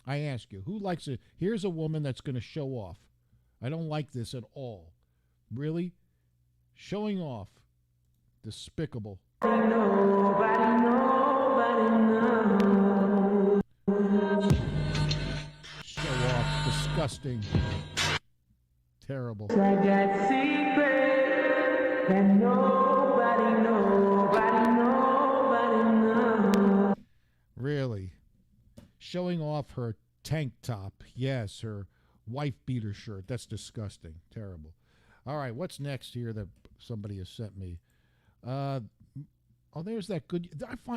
Speaker 12: I ask you, who likes it? Here's a woman that's going to show off. I don't like this at all. Really? Showing off. Despicable. Show off. Disgusting. Terrible.
Speaker 18: I got secret that nobody knows.
Speaker 12: Really? Showing off her tank top. Yes, her wife beater shirt. That's disgusting. Terrible. All right, what's next here that somebody has sent me? There's that good.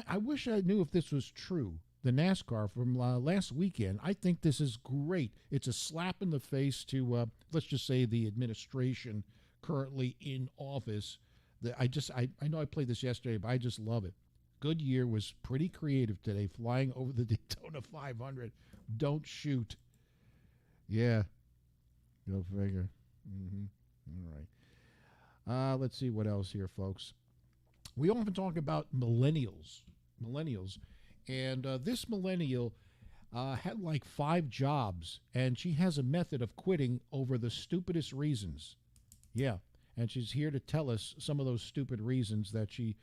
Speaker 12: I wish I knew if this was true. the NASCAR from last weekend. I think this is great. It's a slap in the face to, let's just say, the administration currently in office. I know I played this yesterday, but I just love it. Goodyear was pretty creative today, flying over the Daytona 500. Don't shoot. Yeah. Go figure. All right. Let's see what else here, folks. We often talk about millennials. And this millennial had like 5 jobs, and she has a method of quitting over the stupidest reasons. Yeah, and she's here to tell us some of those stupid reasons that she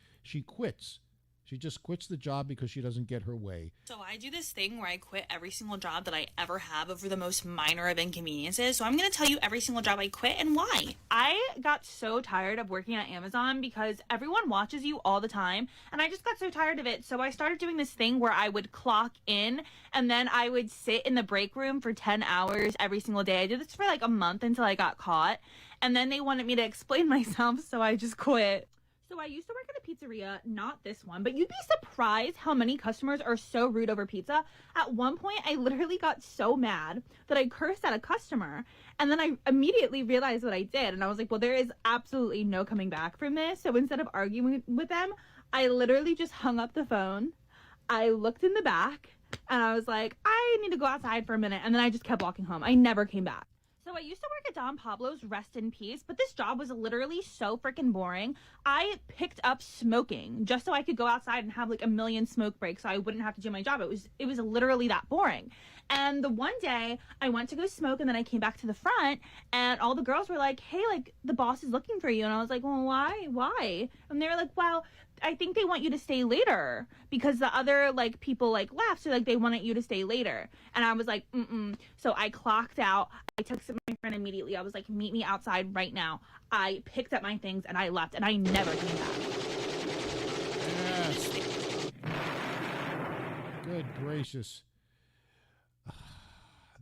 Speaker 12: quits. She just quits the job because she doesn't get her way.
Speaker 8: So I do this thing where I quit every single job that I ever have over the most minor of inconveniences. So I'm going to tell you every single job I quit and why. I got so tired of working at Amazon because everyone watches you all the time. And I just got so tired of it. So I started doing this thing where I would clock in and then I would sit in the break room for 10 hours every single day. I did this for like a month until I got caught. And then they wanted me to explain myself. So I just quit. So I used to work at a pizzeria, not this one, but you'd be surprised how many customers are so rude over pizza. At one point, I literally got so mad that I cursed at a customer, and then I immediately realized what I did, and I was like, well, there is absolutely no coming back from this. So instead of arguing with them, I literally just hung up the phone. I looked in the back, and I was like, I need to go outside for a minute, and then I just kept walking home. I never came back. So I used to work at Don Pablo's, rest in peace, but this job was literally so freaking boring. I picked up smoking just so I could go outside and have like a million smoke breaks so I wouldn't have to do my job. It was literally that boring. And the one day I went to go smoke and then I came back to the front and all the girls were like, hey, like the boss is looking for you. And I was like, well, why? And they were like, well, I think they want you to stay later because the other like people like left. So like they wanted you to stay later. And I was like, So I clocked out. I texted my friend immediately. I was like, meet me outside right now. I picked up my things and I left and I never came back.
Speaker 12: Yes. Good gracious.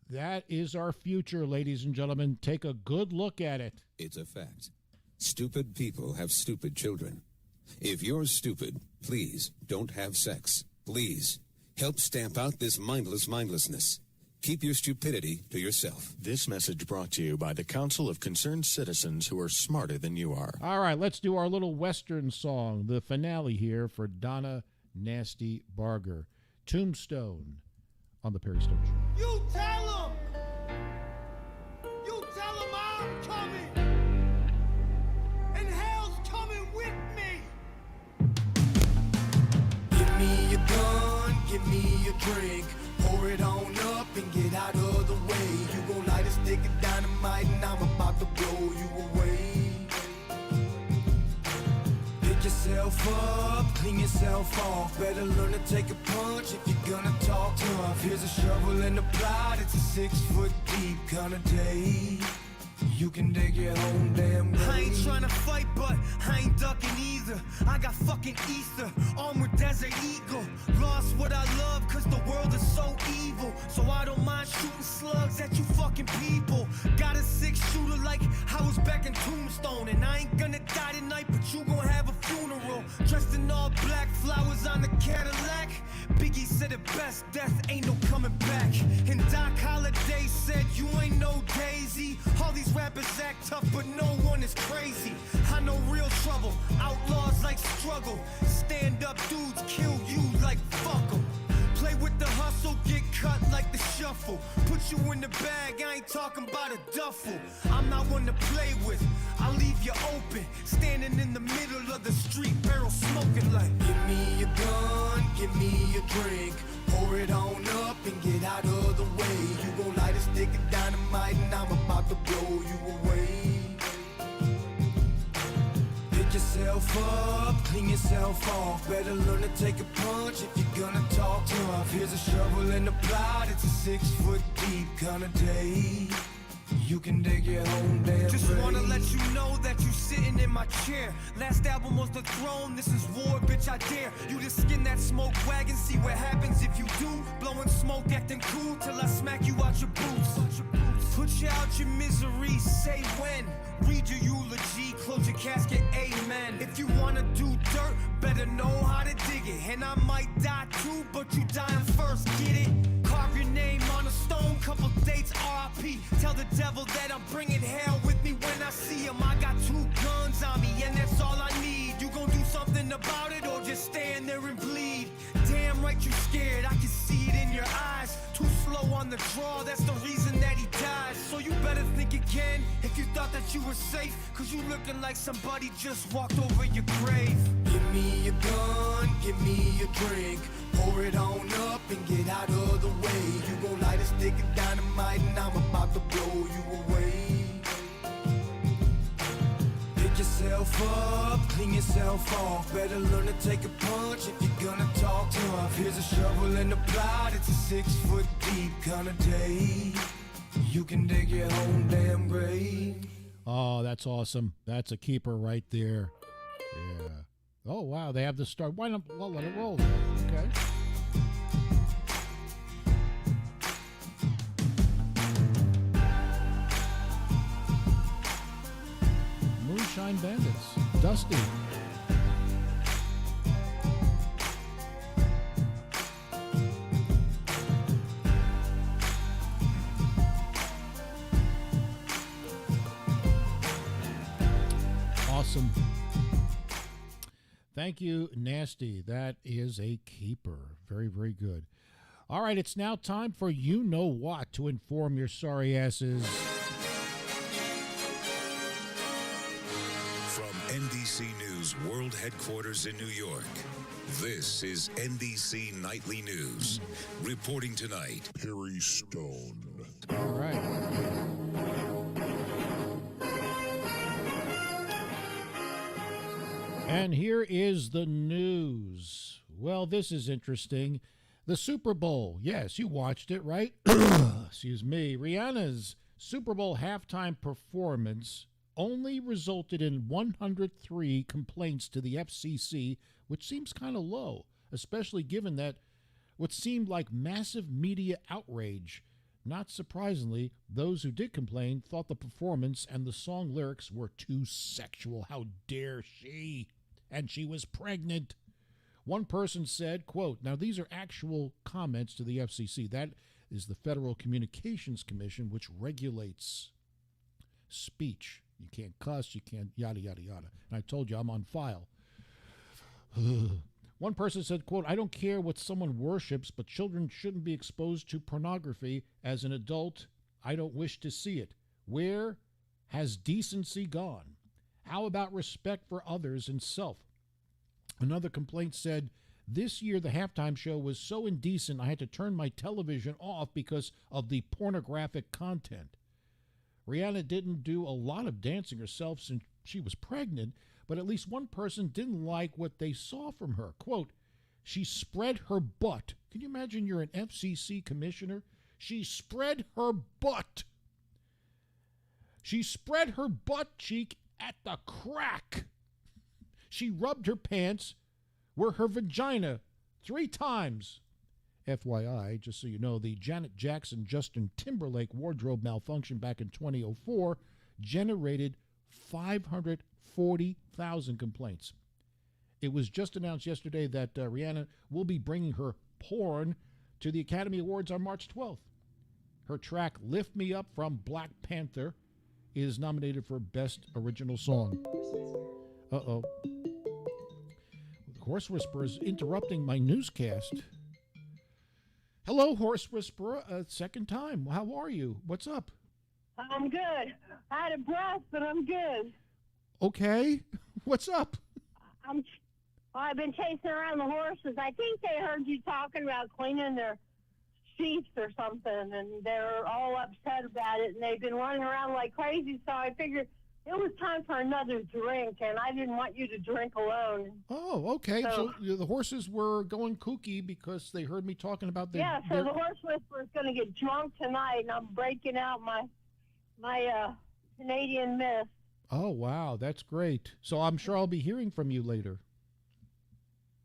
Speaker 12: That is our future, ladies and gentlemen. Take a good look at it.
Speaker 10: It's a fact. Stupid people have stupid children. If you're stupid, please don't have sex. Please help stamp out this mindlessness. Keep your stupidity to yourself.
Speaker 23: This message brought to you by the Council of Concerned Citizens who are smarter than you are.
Speaker 12: All right, let's do our little Western song, the finale here for Donna Nasty Barger. Tombstone on the Perry Stone Show.
Speaker 9: You tell him! You tell him I'm coming! And hell's coming with me! Give me a gun, give me a drink. Pour it on up and get out of the way. You gon' light a stick of dynamite and I'm about to blow you away. Pick yourself up, clean yourself off. Better learn to take a punch if you're gonna talk tough. Here's a shovel and a plot, it's a 6 foot deep kind of day. You can dig your own damn grave. I ain't tryna fight, but I ain't ducking either. I got fucking Easter, armored desert eagle. Lost what I love, cause the world is so evil. So I don't mind shooting slugs at you fucking people. Got a 6-shooter like I was back in Tombstone. And I ain't gonna die tonight, but you gon' have a funeral. Dressed in all black, flowers on the Cadillac. Biggie said it best, death ain't no coming back. And Doc Holliday said you ain't no Daisy. All these rappers act tough, but no one is crazy. I know real trouble, outlaws like struggle. Stand up dudes kill you like fuck 'em. Play with the hustle, get cut like the shuffle. Put you in the bag, I ain't talking about a duffel. I'm not one to play with, I'll leave you open. Standing in the middle of the street, barrel smoking like. Give me a gun, give me a drink. Pour it on up and get out of the way. You gon' light a stick of dynamite and I'm about to blow you away. Pick yourself up, clean yourself off. Better learn to take a punch if you're gonna talk tough. Here's a shovel and a plot, it's a 6 foot deep kind of day. You can dig your own damn Just grave. Wanna let you know that you sitting in my chair. Last album was The Throne, this is war, bitch, I dare you to skin that smoke wagon, see what happens if you do. Blowing smoke, acting cool, till I smack you out your boots. Put you out your misery, say when. Read your eulogy, close your casket, amen. If you wanna do
Speaker 1: dirt, better know how to dig it. And I might die too, but you dying first, get it? Carve your name on a stone, couple dates, R.I.P. Tell the devil that I'm bringing hell with me when I see him. I got 2 guns on me, and that's all I need. You gon' do something about it, or just stand there and bleed? Damn right you scared, I can see it in your eyes. Too slow on the draw, that's the reason that he died. So you better think again if you thought that you were safe, cause you looking like somebody just walked over your grave. Give me a gun, give me a drink, pour it on up and get out of the way. You gon' light a stick of dynamite and I'm about to blow you away. Pick yourself up, clean yourself off. Better learn to take a punch if you're gonna talk tough. Here's a shovel and a plot, it's a 6 foot deep kind of day. You can dig your own damn grave.
Speaker 12: Oh, that's awesome. That's a keeper right there. Yeah. Oh, wow. They have the start. Why not? Well, let it roll. Okay. Moonshine Bandits. Dusty. Awesome. Thank you, Nasty. That is a keeper. Very, very good. All right, it's now time for You Know What to inform your sorry asses.
Speaker 13: From NBC News World Headquarters in New York, this is NBC Nightly News. Reporting tonight, Harry Stone.
Speaker 12: All right. And here is the news. Well, this is interesting. The Super Bowl. Yes, you watched it, right? Excuse me. Rihanna's Super Bowl halftime performance only resulted in 103 complaints to the FCC, which seems kind of low, especially given that what seemed like massive media outrage. Not surprisingly, those who did complain thought the performance and the song lyrics were too sexual. How dare she? And she was pregnant. One person said, quote, now these are actual comments to the FCC. That is the Federal Communications Commission, which regulates speech. You can't cuss, you can't yada, yada, yada. And I told you I'm on file. One person said, quote, I don't care what someone worships, but children shouldn't be exposed to pornography. As an adult, I don't wish to see it. Where has decency gone? How about respect for others and self? Another complaint said, this year the halftime show was so indecent I had to turn my television off because of the pornographic content. Rihanna didn't do a lot of dancing herself since she was pregnant, but at least one person didn't like what they saw from her. Quote, she spread her butt. Can you imagine you're an FCC commissioner? She spread her butt. She spread her butt cheek at the crack. She rubbed her pants where her vagina 3 times. FYI, just so you know, the Janet Jackson Justin Timberlake wardrobe malfunction back in 2004 generated 540,000 complaints. It was just announced yesterday that Rihanna will be bringing her porn to the Academy Awards on March 12th. Her track Lift Me Up from Black Panther is nominated for Best Original Song. Uh-oh. Horse Whisperer is interrupting my newscast. Hello, Horse Whisperer. Second time. How are you? What's up?
Speaker 11: I'm good. I had a breath, but I'm good.
Speaker 12: Okay. What's up?
Speaker 11: I've been chasing around the horses. I think they heard you talking about cleaning their sheets or something, and they're all upset about it, and they've been running around like crazy, so I figured it was time for another drink, and I didn't want you to drink alone.
Speaker 12: Oh, okay. So the horses were going kooky because they heard me talking about their...
Speaker 11: Yeah, so the Horse Whisperer is going to get drunk tonight, and I'm breaking out my Canadian Mist.
Speaker 12: Oh, wow. That's great. So I'm sure I'll be hearing from you later.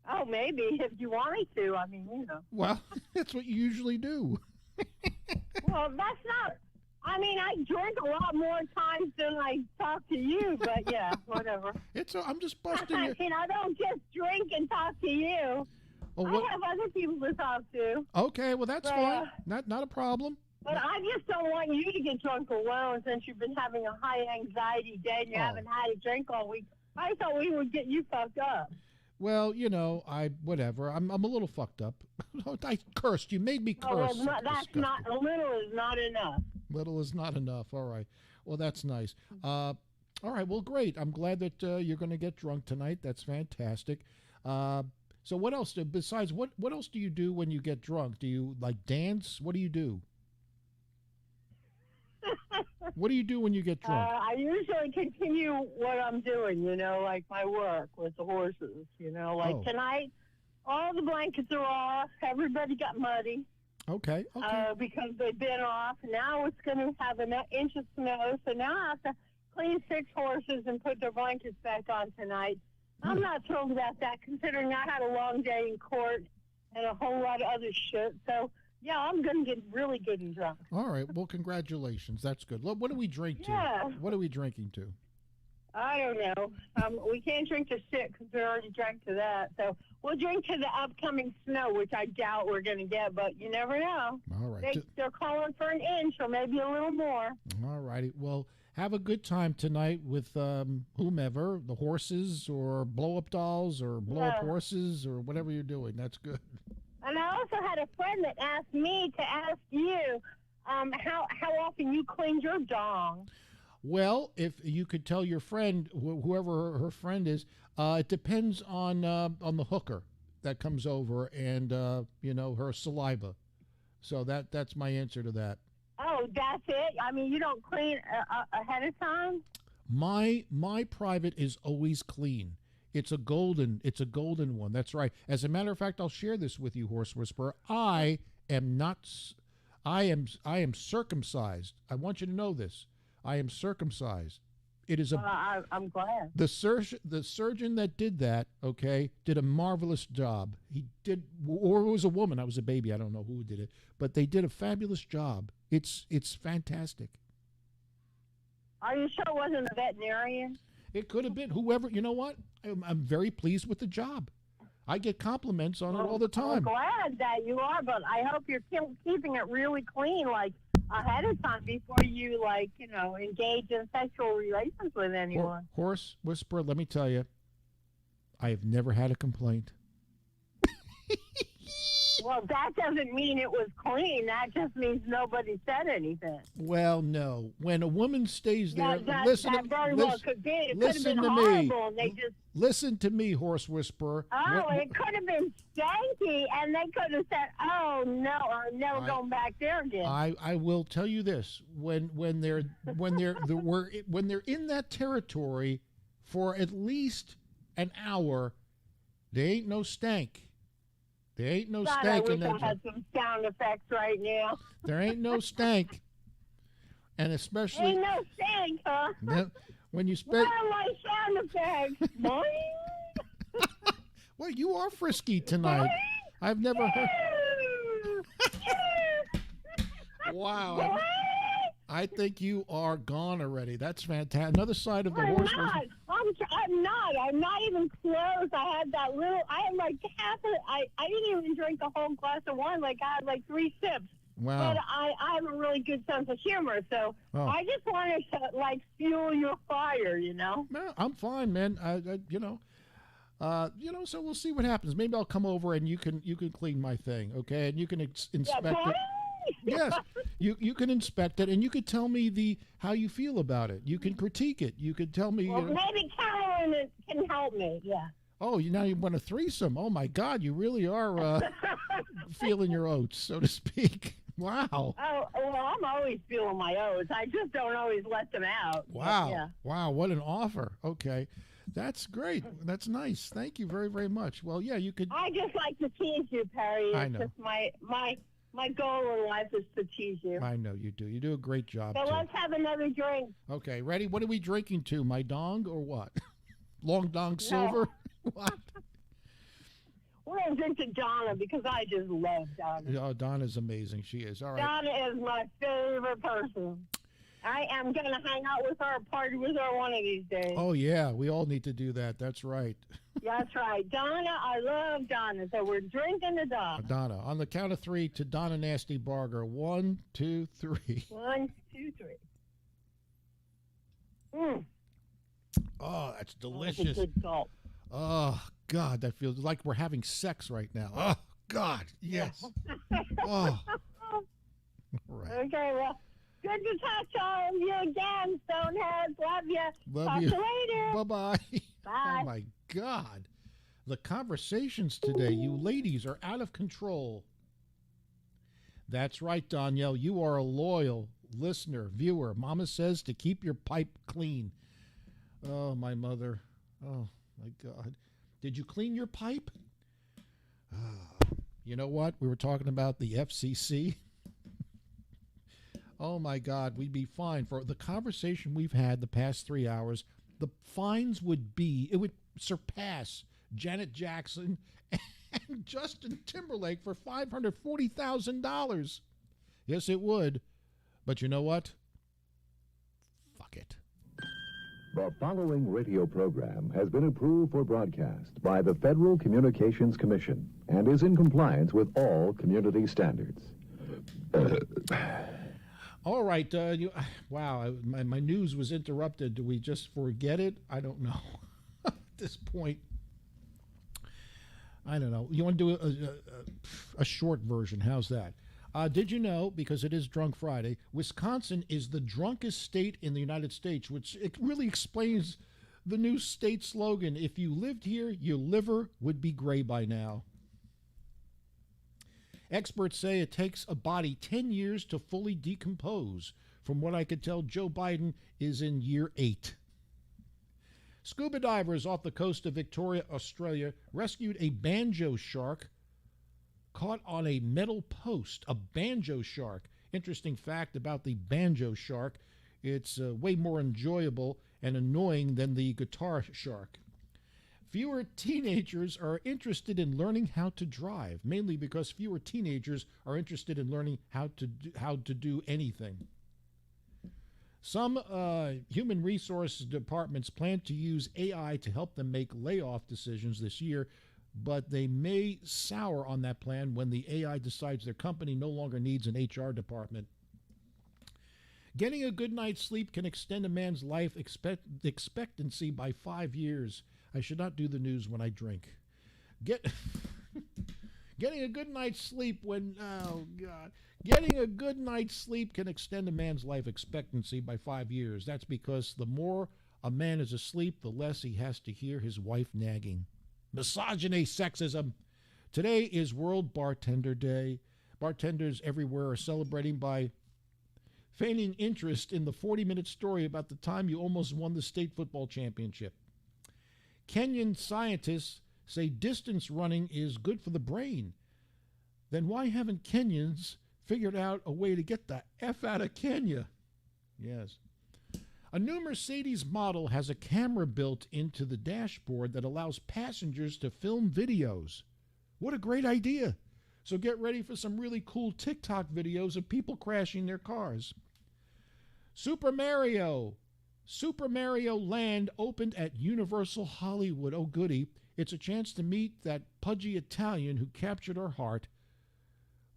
Speaker 11: Oh, maybe, if you want me to. I mean, you know.
Speaker 12: Well, that's what you usually do.
Speaker 11: Well, that's not... I mean, I drink a lot more times than I talk to you, but yeah, whatever.
Speaker 12: I'm just busting
Speaker 11: I
Speaker 12: your...
Speaker 11: mean, I don't just drink and talk to you.
Speaker 12: Oh,
Speaker 11: I have other people to talk to.
Speaker 12: Okay, well, that's
Speaker 11: But,
Speaker 12: fine. Not a problem.
Speaker 11: But I just don't want you to get drunk alone since you've been having a high anxiety day and you haven't had a drink all week. I thought we would get you fucked up.
Speaker 12: Well, whatever. I'm a little fucked up. I cursed. You made me curse.
Speaker 11: Oh, well, that's not, a little is not enough.
Speaker 12: Little is not enough. All right. Well, that's nice. All right. Well, great. I'm glad that you're going to get drunk tonight. That's fantastic. So what else? Besides, what else do you do when you get drunk? Do you, dance? What do you do? What do you do when you get drunk?
Speaker 11: I usually continue what I'm doing, like my work with the horses, Tonight, all the blankets are off. Everybody got muddy.
Speaker 12: Okay.
Speaker 11: Because they've been off. Now it's going to have an inch of snow, so now I have to clean 6 horses and put their blankets back on tonight. I'm not thrilled about that, considering I had a long day in court and a whole lot of other shit, so... Yeah, I'm going to get really good and drunk.
Speaker 12: All right. Well, congratulations. That's good. Look, what do we drink to?
Speaker 11: Yeah.
Speaker 12: What are we drinking to?
Speaker 11: I don't know. We can't drink to shit because we already drank to that. So we'll drink to the upcoming snow, which I doubt we're going to get, but you never know.
Speaker 12: All right.
Speaker 11: They're calling for an inch or maybe a little more.
Speaker 12: All righty. Well, have a good time tonight with whomever, the horses or blow-up dolls or blow-up horses or whatever you're doing. That's good.
Speaker 11: And I also had a friend that asked me to ask you how often you cleaned your dong.
Speaker 12: Well, if you could tell your friend, whoever her friend is, it depends on the hooker that comes over and her saliva. So that's my answer to that.
Speaker 11: Oh, that's it? I mean, you don't clean ahead of time?
Speaker 12: My private is always clean. It's a golden one. That's right. As a matter of fact, I'll share this with you, Horse Whisperer. I am circumcised. I want you to know this. I am circumcised. It is
Speaker 11: I'm glad.
Speaker 12: The surgeon that did that, did a marvelous job. He did, or it was a woman. I was a baby. I don't know who did it, but they did a fabulous job. It's fantastic.
Speaker 11: Are you sure it wasn't a veterinarian?
Speaker 12: It could have been whoever. You know what? I'm very pleased with the job. I get compliments on it all the time.
Speaker 11: I'm glad that you are, but I hope you're keeping it really clean, ahead of time before you, engage in sexual relations with anyone.
Speaker 12: Horse Whisperer, let me tell you, I have never had a complaint.
Speaker 11: Well, that doesn't mean it was clean. That just means nobody said anything.
Speaker 12: Well, no. When a woman stays there,
Speaker 11: that very well could be. It could have been horrible. And they just
Speaker 12: listen to me, Horse Whisperer.
Speaker 11: Oh, it could have been stanky, and they could have said, "Oh no, I'm never going back there again."
Speaker 12: I will tell you this: when they're in that territory for at least an hour, there ain't no stank. There ain't no stank in that.
Speaker 11: I wish I had some sound effects right now.
Speaker 12: There ain't no stank. And especially...
Speaker 11: Ain't no stank, huh?
Speaker 12: When you spend...
Speaker 11: Where are my sound effects? Boing!
Speaker 12: Well, you are frisky tonight.
Speaker 11: Boing!
Speaker 12: I've never heard... Wow.
Speaker 11: Boing!
Speaker 12: I think you are gone already. That's fantastic. Another side of the horse.
Speaker 11: I'm not. I'm not even close. I had half of it. I didn't even drink a whole glass of wine. I had 3 sips.
Speaker 12: Wow.
Speaker 11: But I have a really good sense of humor, so I just wanted to fuel your fire,
Speaker 12: No, I'm fine, man. So we'll see what happens. Maybe I'll come over and you can clean my thing, okay? And you can inspect it. Yes, you can inspect it, and you could tell me how you feel about it. You can critique it. You could tell me.
Speaker 11: Well, maybe Carolyn can help me. Yeah.
Speaker 12: Oh, you want a threesome? Oh my God, you really are feeling your oats, so to speak. Wow.
Speaker 11: Oh, well, I'm always feeling my oats. I just don't always let them out.
Speaker 12: Wow.
Speaker 11: Yeah.
Speaker 12: Wow, what an offer. Okay. That's great. That's nice. Thank you very, very much. Well, yeah, you could.
Speaker 11: I just like to tease you, Perry. It's
Speaker 12: I know.
Speaker 11: Just my goal in life is to tease you.
Speaker 12: I know you do. You do a great job.
Speaker 11: So let's have another drink.
Speaker 12: Okay, ready? What are we drinking to? My dong or what? Long Dong Silver? What?
Speaker 11: We're going to drink to Donna because I just love Donna.
Speaker 12: Oh, Donna's amazing. She is. All right.
Speaker 11: Donna is my favorite person. I am going to hang out with her, party with her one of these days.
Speaker 12: Oh, yeah. We all need to do that. That's right.
Speaker 11: That's right. Donna, I love Donna. So we're drinking to Donna.
Speaker 12: Donna. On the count of three to Donna Nasty Barger. 1, 2, 3.
Speaker 11: 1, 2, 3. Mm.
Speaker 12: Oh, that's delicious.
Speaker 11: That's a good gulp.
Speaker 12: Oh, God. That feels like we're having sex right now. Oh, God. Yes. Oh. All right.
Speaker 11: Okay, well. Good to talk to all of you again, Stoneheads. Love you.
Speaker 12: Love
Speaker 11: Talk
Speaker 12: you.
Speaker 11: to you later.
Speaker 12: Bye-bye.
Speaker 11: Bye.
Speaker 12: Oh, my God. The conversations today, you ladies, are out of control. That's right, Danielle. You are a loyal listener, viewer. Mama says to keep your pipe clean. Oh, my mother. Oh, my God. Did you clean your pipe? You know what? We were talking about the FCC. Oh, my God, we'd be fine. For the conversation we've had the past 3 hours, the fines would surpass Janet Jackson and Justin Timberlake for $540,000. Yes, it would. But you know what? Fuck it.
Speaker 14: The following radio program has been approved for broadcast by the Federal Communications Commission and is in compliance with all community standards.
Speaker 12: All right. Wow, my news was interrupted. Do we just forget it? I don't know. At this point, I don't know. You want to do a short version? How's that? Did you know, because it is Drunk Friday, Wisconsin is the drunkest state in the United States, which it really explains the new state slogan, if you lived here, your liver would be gray by now. Experts say it takes a body 10 years to fully decompose. From what I could tell, Joe Biden is in year 8. Scuba divers off the coast of Victoria, Australia, rescued a banjo shark caught on a metal post. A banjo shark. Interesting fact about the banjo shark, it's way more enjoyable and annoying than the guitar shark. Fewer teenagers are interested in learning how to drive, mainly because fewer teenagers are interested in learning how to do anything. Some human resource departments plan to use AI to help them make layoff decisions this year, but they may sour on that plan when the AI decides their company no longer needs an HR department. Getting a good night's sleep can extend a man's life expectancy by 5 years. I should not do the news when I drink. Getting a good night's sleep Getting a good night's sleep can extend a man's life expectancy by 5 years. That's because the more a man is asleep, the less he has to hear his wife nagging. Misogyny, sexism. Today is World Bartender Day. Bartenders everywhere are celebrating by feigning interest in the 40-minute story about the time you almost won the state football championship. Kenyan scientists say distance running is good for the brain. Then why haven't Kenyans figured out a way to get the F out of Kenya? Yes. A new Mercedes model has a camera built into the dashboard that allows passengers to film videos. What a great idea. So get ready for some really cool TikTok videos of people crashing their cars. Super Mario Land opened at Universal Hollywood. Oh, goody. It's a chance to meet that pudgy Italian who captured our heart.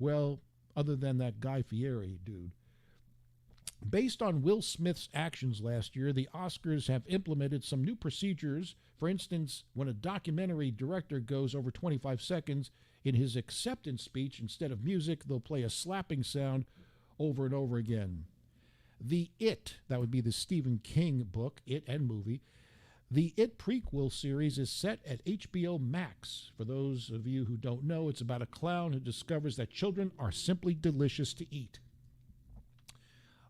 Speaker 12: Well, other than that Guy Fieri dude. Based on Will Smith's actions last year, the Oscars have implemented some new procedures. For instance, when a documentary director goes over 25 seconds in his acceptance speech, instead of music, they'll play a slapping sound over and over again. The It, that would be the Stephen King book, It and movie. The It prequel series is set at HBO Max. For those of you who don't know, it's about a clown who discovers that children are simply delicious to eat.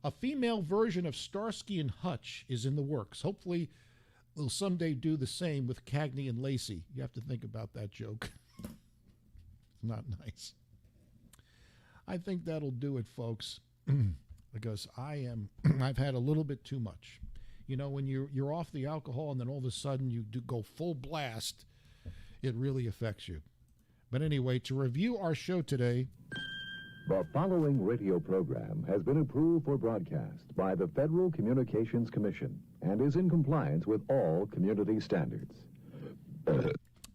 Speaker 12: A female version of Starsky and Hutch is in the works. Hopefully, they'll someday do the same with Cagney and Lacey. You have to think about that joke. It's not nice. I think that'll do it, folks, because I've had a little bit too much. You know, when you're off the alcohol and then all of a sudden you do go full blast, it really affects you. But anyway, to review our show today,
Speaker 14: The following radio program has been approved for broadcast by the Federal Communications Commission and is in compliance with all community standards.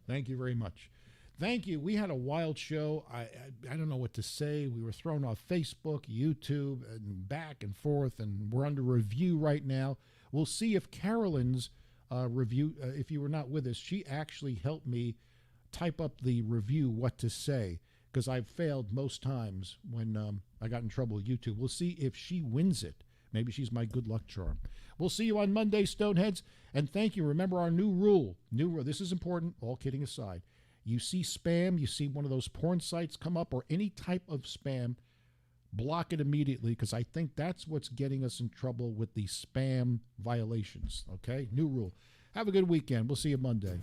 Speaker 12: thank you very much. Thank you. We had a wild show. I don't know what to say. We were thrown off Facebook, YouTube, and back and forth, and we're under review right now. We'll see if Carolyn's review, if you were not with us, she actually helped me type up the review, what to say, because I've failed most times when I got in trouble with YouTube. We'll see if she wins it. Maybe she's my good luck charm. We'll see you on Monday, Stoneheads. And thank you. Remember our new rule. This is important, all kidding aside. You see spam, you see one of those porn sites come up or any type of spam, block it immediately, because I think that's what's getting us in trouble with the spam violations. Okay? New rule. Have a good weekend. We'll see you Monday.